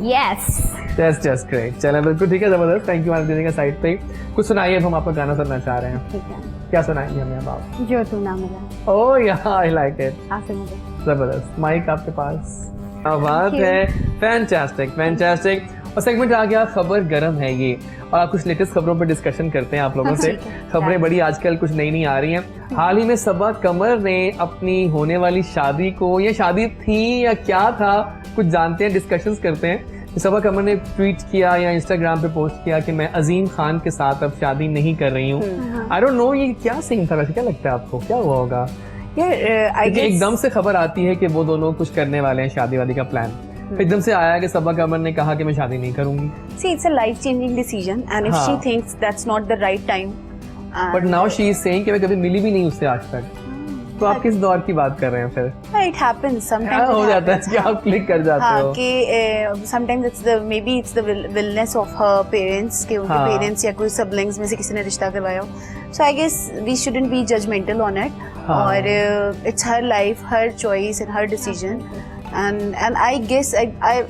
Yes. That's just great. चलो बिल्कुल ठीक है, जबरदस्त। थैंक यू, हमारे देने का साइड पे कुछ सुनाइए, अब हम आपका गाना सुनना चाह रहे हैं। ठीक है। क्या सुनाएंगे हमें अब आप? जो तू ना मिला ओह यार, आई लाइक इट, आसे मुझे। जबरदस्त। माइक आपके पास, क्या बात you. है, फैंटास्टिक फैंटास्टिक। और सेगमेंट आ गया खबर गरम है ये, और आप कुछ लेटेस्ट खबरों पर डिस्कशन करते हैं आप लोगों से। ठीक है। खबरें बड़ी आजकल कुछ नई नई आ रही हैं। हाल ही में सबा कमर ने अपनी होने वाली शादी को, या शादी थी या क्या था, कुछ जानते हैं, डिस्कशंस करते हैं। सबा कमर ने ट्वीट किया या इंस्टाग्राम पे पोस्ट किया कि मैं अजीम खान के साथ अब शादी नहीं कर रही हूँ। आई डोंट नो ये क्या सीन था वैसे, क्या लगता है आपको, क्या हुआ होगा? क्योंकि एकदम से खबर आती है कि वो दोनों कुछ करने वाले हैं, शादी वादी का प्लान। एकदम से आया कि सबा कमर ने कहा कि मैं शादी नहीं करूंगी। See, it's a life-changing decision, and if हाँ. she thinks that's not the right time, but now she is saying कि मैं कभी मिली भी नहीं उससे आज तक। तो आप किस दौर की बात कर रहे हैं फिर? इट हैपेंस हाँ, समटाइम्स हो जाता है कि आप क्लिक कर जाते हाँ हो। कि sometimes it's the may be it's the wellness of her parents कि उनके हाँ। पेरेंट्स या कोई सिबलिंग्स में से किसी ने रिश्ता करवाया हो. So I guess we shouldn't be judgemental on it. हाँ। और it's her life, her choice and her decision. and I guess I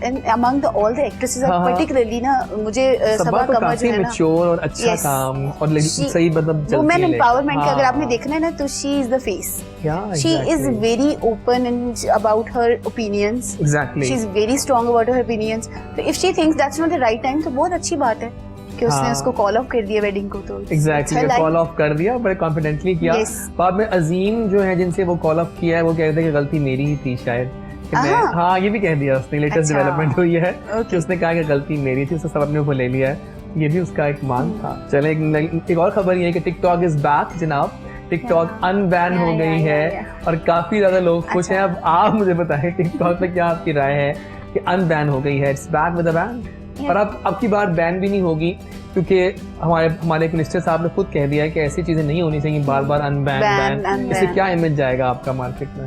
and among all the actresses हाँ, हाँ. particularly ना मुझे सबा सबा तो कमर काफी जो है ना, मैच्योर और अच्छा Yes. काम और She- सही मतलब चलती वुमेन है एम्पावरमेंट का अगर हाँ। आपने देखना है ना तो she is the face. Yeah, She is exactly. very open and about her opinions. Exactly. She is very strong about her opinions. So if she thinks that's not the right time, तो बहुत अच्छी बात है कि उसने हाँ। उसको call of कर दिया वेडिंग को. तो एग्जैक्टली कॉल ऑफ कर दिया, बड़े कॉन्फिडेंटली किया. Yes. बाद में अजीम जो है जिनसे वो कॉल ऑफ किया है वो कह रहे थे कि गलती मेरी ही थी शायद कि मैं हाँ। हाँ ये भी कह दिया उसने. लेटेस्ट अच्छा। डेवलपमेंट हुई है Okay. कि उसने कहा कि गलती मेरी थी, उसने सब अपने ऊपर ले लिया है. ये भी उसका एक मान था. चले एक और खबर ये है कि टिकटॉक इज बैक जनाब. टिकटॉक अनबैन हो गई है और काफी ज्यादा लोग खुश हैं. अब आप मुझे बताएं टिकटॉक पे क्या आपकी राय है कि अनबैन हो गई है. It's back with a ban. और अब की बार बैन भी नहीं होगी क्योंकि हमारे मिनिस्टर साहब ने खुद कह दिया है कि ऐसी चीजें नहीं होनी चाहिए बार बार अनबैन बैन. unban. इससे क्या इमेज जाएगा आपका मार्केट में?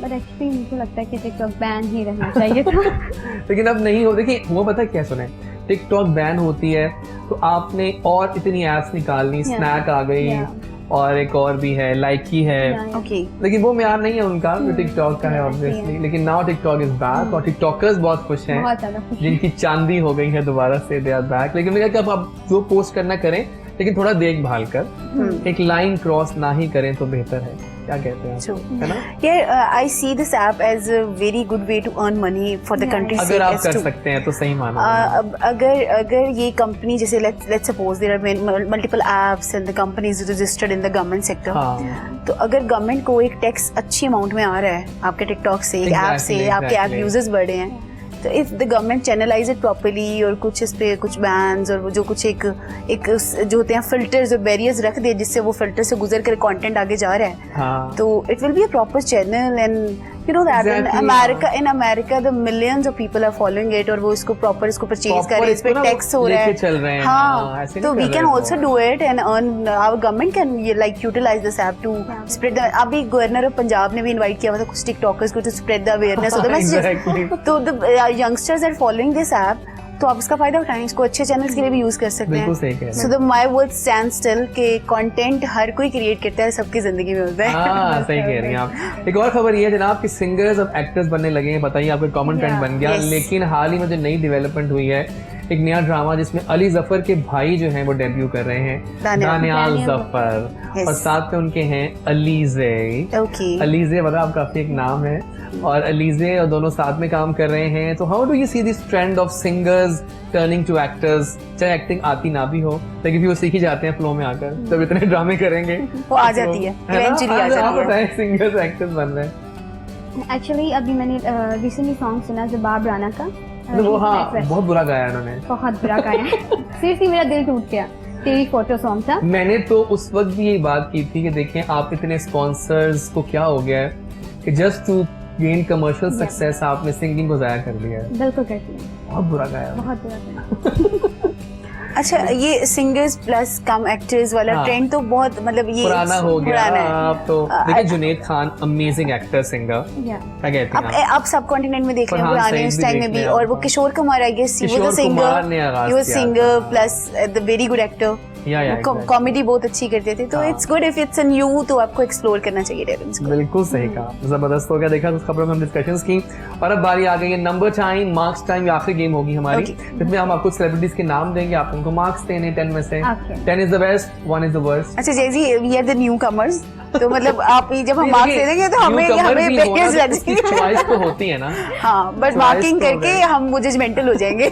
बट एक्चुअली मुझे लगता है कि टिकटॉक बैन ही रहना चाहिए था. लेकिन अब नहीं हो. देखिए वो पता है क्या, सुने, टिकटॉक बैन होती है तो आपने और इतनी एप्स निकालनी. स्नैक आ गई और एक और भी है, लाइकी है. ओके. लेकिन वो म्यार नहीं है उनका जो टिकटॉक का है ऑब्वियसली. लेकिन नाउ टिकटॉक इज बैक और टिकटॉकर्स बहुत खुश हैं बहुत ज्यादा खुश. जिनकी चांदी हो गई है दोबारा से. They are back. लेकिन मैंने कहा कि अब आप जो पोस्ट करना करें लेकिन थोड़ा देखभाल कर, एक लाइन क्रॉस ना ही करें तो बेहतर है. क्या कहते हैं True. है ना? I see this app as a very good way to earn money for the country's अगर sake आप as कर to. सकते हैं तो सही मानो. अब अगर ये कंपनी जैसे let's suppose there are multiple apps and the company is registered in the government sector. हाँ. तो अगर गवर्नमेंट को एक टैक्स अच्छी अमाउंट में आ रहा है आपके टिकटॉक से, एक ऐप से, Exactly, आपके ऐप exactly. यूजर्स बढ़े हैं, तो if the government channelize it properly और कुछ इस पे कुछ बैन्स और वो जो कुछ एक जो होते हैं फिल्टर्स और बैरियर्स रख दे जिससे वो फिल्टर से गुजर कर कंटेंट आगे जा रहा है, हाँ. तो it will be a proper channel. And you know that Exactly, in America the millions of people are following it और वो इसको प्रॉपर इसको परचेज Proper कर रहे हैं, इस पे इसको ना टैक्स हो रहा है. लेके चल रहे हैं. हाँ, ऐसे तो नहीं we कर can रहे also वो. do it and earn. Our government can like utilize this app to spread the. अभी गवर्नर ऑफ पंजाब ने भी इनवाइट किया हुआ था कुछ टिकटॉकर्स को to spread the awareness of the messages. Exactly. तो the youngsters are following this app. तो आप इसका फायदा उठाएं, इसको अच्छे चैनल्स के लिए भी यूज कर सकते बिल्कुल हैं. सही कह रहे so the my word stand still के कंटेंट हर कोई क्रिएट करता है, सबकी जिंदगी में होता है. हाँ सही कह रही हैं आप. एक और खबर ये है जनाब कि सिंगर्स अब एक्टर्स बनने लगे हैं. बताइए आपका कॉमन ट्रेंड बन गया. Yes. लेकिन हाल ही में जो नई डेवलपमेंट हुई है, एक नया ड्रामा जिसमें अली जफर के भाई जो हैं वो डेब्यू कर रहे हैं, दानियाल जफर. Yes. और साथ में उनके हैं अलीजे. ओके. अलीजे मतलब आप काफी एक नाम है. और अलीजे और दोनों साथ में काम कर रहे हैं. तो how do you see this trend of singers turning to actors? चाहे एक्टिंग आती ना भी हो लेकिन भी वो सीख ही जाते हैं फ्लो में आकर. जब इतने ड्रामे करेंगे वो आ जाती है, ना? eventually आ आप जाती है. बताएं सिंगर्स एक्टर्स बन रहे हैं. एक्चुअली अभी मैंने रिसेंटली सॉन्ग सुना जबाब राना का. तो वो हाँ बहुत बुरा गाया उन्होंने. बहुत बुरा गाया. सीरियसली मेरा दिल टूट गया. तेरी फोटो सॉन्ग था. मैंने तो उस वक्त भी यही बात की थी कि देखें आप इतने स्पॉन्सर्स को क्या हो गया है कि just to gain commercial success आपने सिंगिंग को जाया कर दिया है. बिल्कुल करती है. बहुत बुरा गाया. बहुत बुरा गाया. अच्छा, ये सिंगर्स प्लस कम एक्टर्स वाला हाँ. ट्रेंड तो बहुत मतलब ये पुराना हो गया पुराना है. अब तो. देखिए Junaid Khan amazing actor singer. या क्या कहते हैं आप? अब सब कॉन्टिनेंट में देख रहे हैं, फरहान पुराने सईद उस भी टाइम में देख भी. लिया और वो आपको. Kishore Kumar I guess he was Kishore a singer. Kumar ने आगाज ही वाज किया सिंगर था. Plus the very good actor. या exactly. कॉमेडी बहुत अच्छी करते थे. तो हाँ. It's good if it's new, तो आपको एक्सप्लोर करना चाहिए टैलेंट्स को. बिल्कुल सही कहा. जबरदस्त हो गया. देखा उस खबरों में हम डिस्कशंस की. और अब बारी आ गई है नंबर टाइम, मार्क्स टाइम. आखिरी गेम होगी हमारी जिसमें हम आपको सेलिब्रिटीज के नाम देंगे, आप उनको मार्क्स देने 10 में से. Okay. 10 is the best, 1 is the worst. अच्छा जैसी we are the newcomers, तो मतलब आप ये जब हम मार्क्स दे देंगे तो हमें बेयर्स लग जाएंगे. चॉइस तो होती है ना. हाँ, बट Choice मार्किंग तो करके होगा. हम जजमेंटल हो जाएंगे.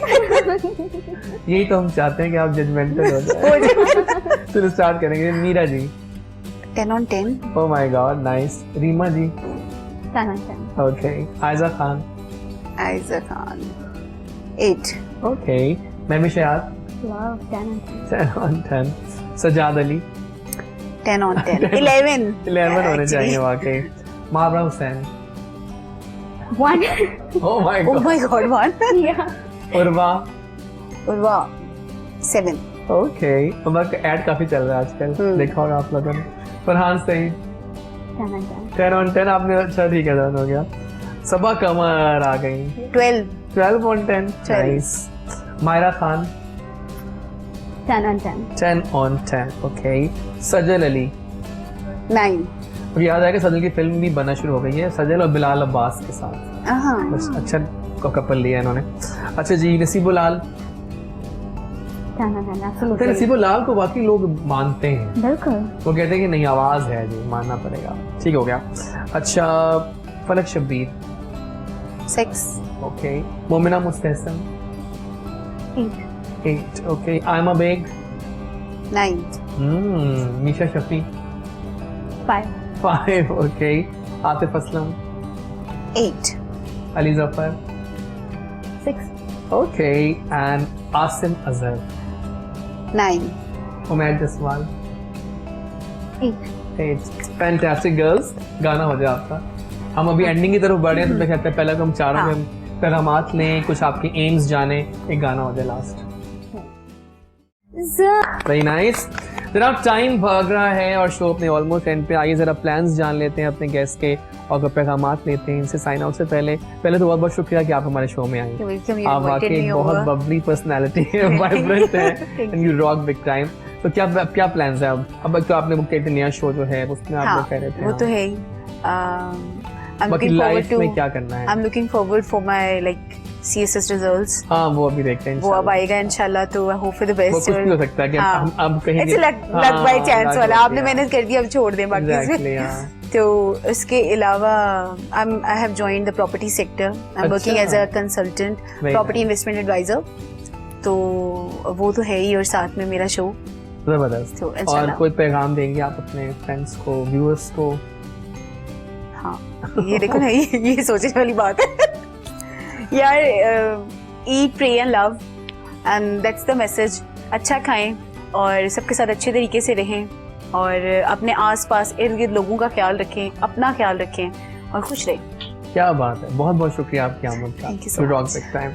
यही तो हम चाहते हैं कि आप जजमेंटल हो जाए. चलो स्टार्ट करेंगे. Meera ji 10 on 10. Oh my God nice. Reema ji 10 on 10. Okay. Aiza Khan Aiza Khan 8. Okay. महमिशात Wow, 10 on 10. 10 on 10. Sajjad Ali 10 on 10. 11. 11 होने Actually. चाहिए वाकई. Mawra Hocane 1. Oh my Oh God. my god, one. Yeah. Urwa Urwa 7. Okay. Umar का ऐड काफी चल रहा है आजकल, देखा होगा आप लोगों ने. फरहान सईद 10 on 10. 10 on 10 आपने, अच्छा ठीक है, 10 हो गया। सबा कमर आ गई, 12. 12 on 10, 12. Nice. Mayra Khan 10 on 10. 10 on 10, okay. Sajal Ali, 9. मुझे याद आया कि सजल की फिल्म भी बनना शुरू हो गई है, सजल और बिलाल अब्बास के साथ। हाँ. बस अच्छा को कपल लिया इन्होंने। अच्छा जी, नसीबुल लाल। 10 on 10, तो absolutely. नसीबुल लाल को बाकी लोग मानते हैं, बिल्कुल. वो कहते हैं कि नहीं आवाज़ है जी, मानना पड़ेगा। ठीक हो गया। अच्छा, Falak Shabbir, 6. Okay. Momina Mustehsan, 8. 8, okay. Aima Baig, 9. Meesha Shafi, 5. 5, okay. Atif Aslam, 8. Ali Zafar, 6. Okay. And Asim Azhar, 9. Umaid Jaswal, 8. 8। Fantastic girls, गाना हो जाए आपका। हम अभी एंडिंग की तरफ बढ़े हैं, तो मैं कहता है पहले तो हम चारों हाँ। के पैगामात लें, कुछ आपके एम्स जाने, एक गाना हो जाए लास्ट। Very nice. जनाब टाइम भाग रहा है और शो अपने ऑलमोस्ट एंड पे। आइए जरा प्लान्स जान लेते हैं अपने गेस्ट के और पैगामात लेते हैं इनसे। साइन आउट से पहले तो बहुत बहुत शुक्रिया कि आप हमारे शो में आए। वेलकम, आप वाकई एक बहुत बबली पर्सनालिटी है, वाइब्रेंट है, and you rock big time. तो क्या प्लान्स है अब तो आपने वो कहते नया शो जो है उसमें आप लोग कह रहे थे, वो तो है ही। बाकी लाइफ में क्या करना है? I'm looking forward for my like CSS results. हाँ, वो अभी देखते हैं वो अब आएगा इंशाल्लाह, तो I hope for the best. वो कुछ भी हो सकता है कि हाँ। हम अब कहीं It's luck by chance वाला, आपने मेहनत कर दी, अब छोड़ दें बाकी Exactly, से। हाँ। तो उसके अलावा I have joined the property sector. I'm working as a consultant, Very property investment advisor. तो वो तो है ही, और साथ में मेरा शो। जबरदस्त। तो और इंशाल्लाह। कोई पैगाम देंगे आप अपने फ्रेंड्स को, व्यूअर्स को? हाँ, ये देखो ना, ये सोचने वाली बात है यार। Eat, pray and love, and that's the message. अच्छा खाएं और सबके साथ अच्छे तरीके से रहें, और अपने आसपास इर्द गिर्द लोगों का ख्याल रखें, अपना ख्याल रखें और खुश रहें। क्या बात है, बहुत बहुत शुक्रिया आपकी आमद का। Thank you so rock much. Big time.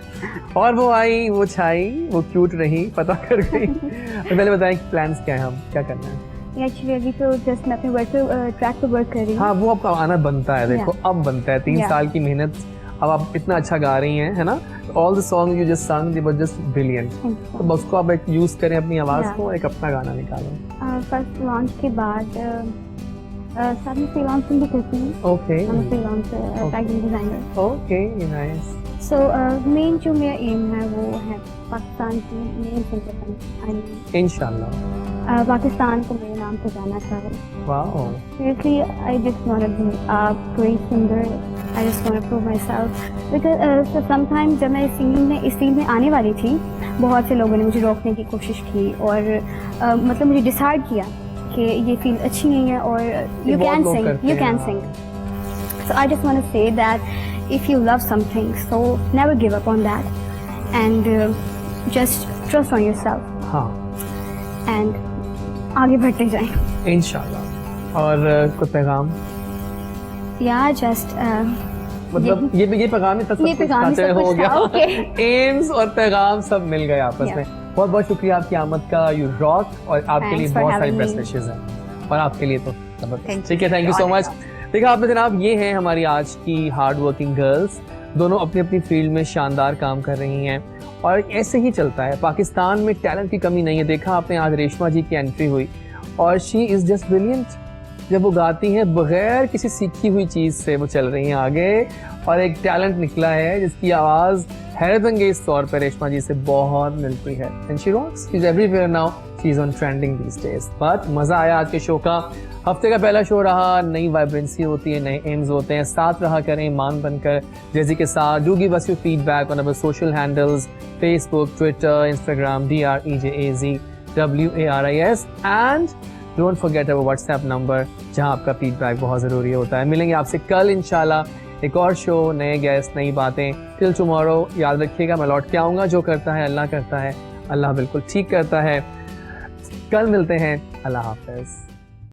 और वो आई, वो छाई, वो क्यूट रही, पता कर गई। और पहले बताएं प्लान्स क्या है, हम क्या करना है? एक्चुअली अभी तो जस्ट मैं अपने वर्क पे ट्रैक पे वर्क कर रही हूँ। हाँ, वो आपका आना बनता है, देखो अब बनता है। 3 Yeah. साल की मेहनत, अब आप इतना अच्छा गा रही हैं, है ना? All the song you just संग, दे वर जस्ट ब्रिलियंट। तो बस उसको आप एक यूज करें अपनी आवाज Yeah. को, एक अपना गाना निकालें। फर्स्ट लॉन्च के बाद साथ में फ्रीलांसिंग भी करती हूँ। Okay I'm a freelancer, packaging designer. Okay, nice. So main जो मेरा एम है वो है पाकिस्तान की मेन सिंगर, इंशाल्लाह। पाकिस्तान को मेरे नाम से जाना चाहे। Wow, Seriously, I just want to be a great singer. I just want to prove myself. Because so sometimes जब मैं सिंगिंग में इस फील्ड में आने वाली थी, बहुत से लोगों ने मुझे रोकने की कोशिश की और मतलब मुझे डिसाइड किया कि ये फील्ड अच्छी नहीं है और you बहुत can लोग sing, करते you हैं, can हाँ। sing. So I just want to say that if you love something, so never give up on that, and just trust on yourself हाँ, and आगे बढ़ते जाएं. इंशाल्लाह। और कोई पैगाम? Yeah, just मतलब ये पैगाम ही था, सब ये कुछ पैगाम ही खाते सब हो कुछ गया। था, okay. एम्स और पैगाम सब मिल गए आपस Yeah. में। बहुत बहुत शुक्रिया आपकी आमद का, यू रॉक। और आपके लिए Thanks for बहुत सारी having बेस्ट me. विशेस हैं, और आपके लिए तो जबरदस्त। Thank you. ठीक है, थैंक यू सो मच। देखा आपने जनाब, ये है हमारी आज की हार्ड वर्किंग गर्ल्स। दोनों अपनी अपनी फील्ड में शानदार काम कर रही हैं और ऐसे ही चलता है। पाकिस्तान में टैलेंट की कमी नहीं है। देखा आपने, आज रेशमा जी की एंट्री हुई और शी इज़ जस्ट ब्रिलियंट। जब वो गाती हैं बगैर किसी सीखी हुई चीज़ से वो चल रही हैं आगे, और एक टैलेंट निकला है जिसकी आवाज़ हैरत अंगेज तौर पर रेशमा जी से बहुत मिलती है। And she rocks, she is everywhere now, she is on trending these days. But मज़ा आया आज के शो का। हफ्ते का पहला शो रहा, नई वाइब्रेंसी होती है, नए एम्स होते हैं। साथ रहा करें ईमान बनकर जैसी के साथ। Do give us your feedback on our social handles, Facebook, Twitter, Instagram, DREJAZWARIS, and don't forget our WhatsApp number, जहां आपका फीडबैक बहुत ज़रूरी होता है। मिलेंगे आपसे कल इंशाल्लाह एक और शो, नए गेस्ट, नई बातें। टिल टुमारो, याद रखिएगा मैं लौट के आऊँगा। जो करता है अल्लाह करता है, अल्लाह बिल्कुल ठीक करता है। कल मिलते हैं, अल्लाह हाफ़िज़।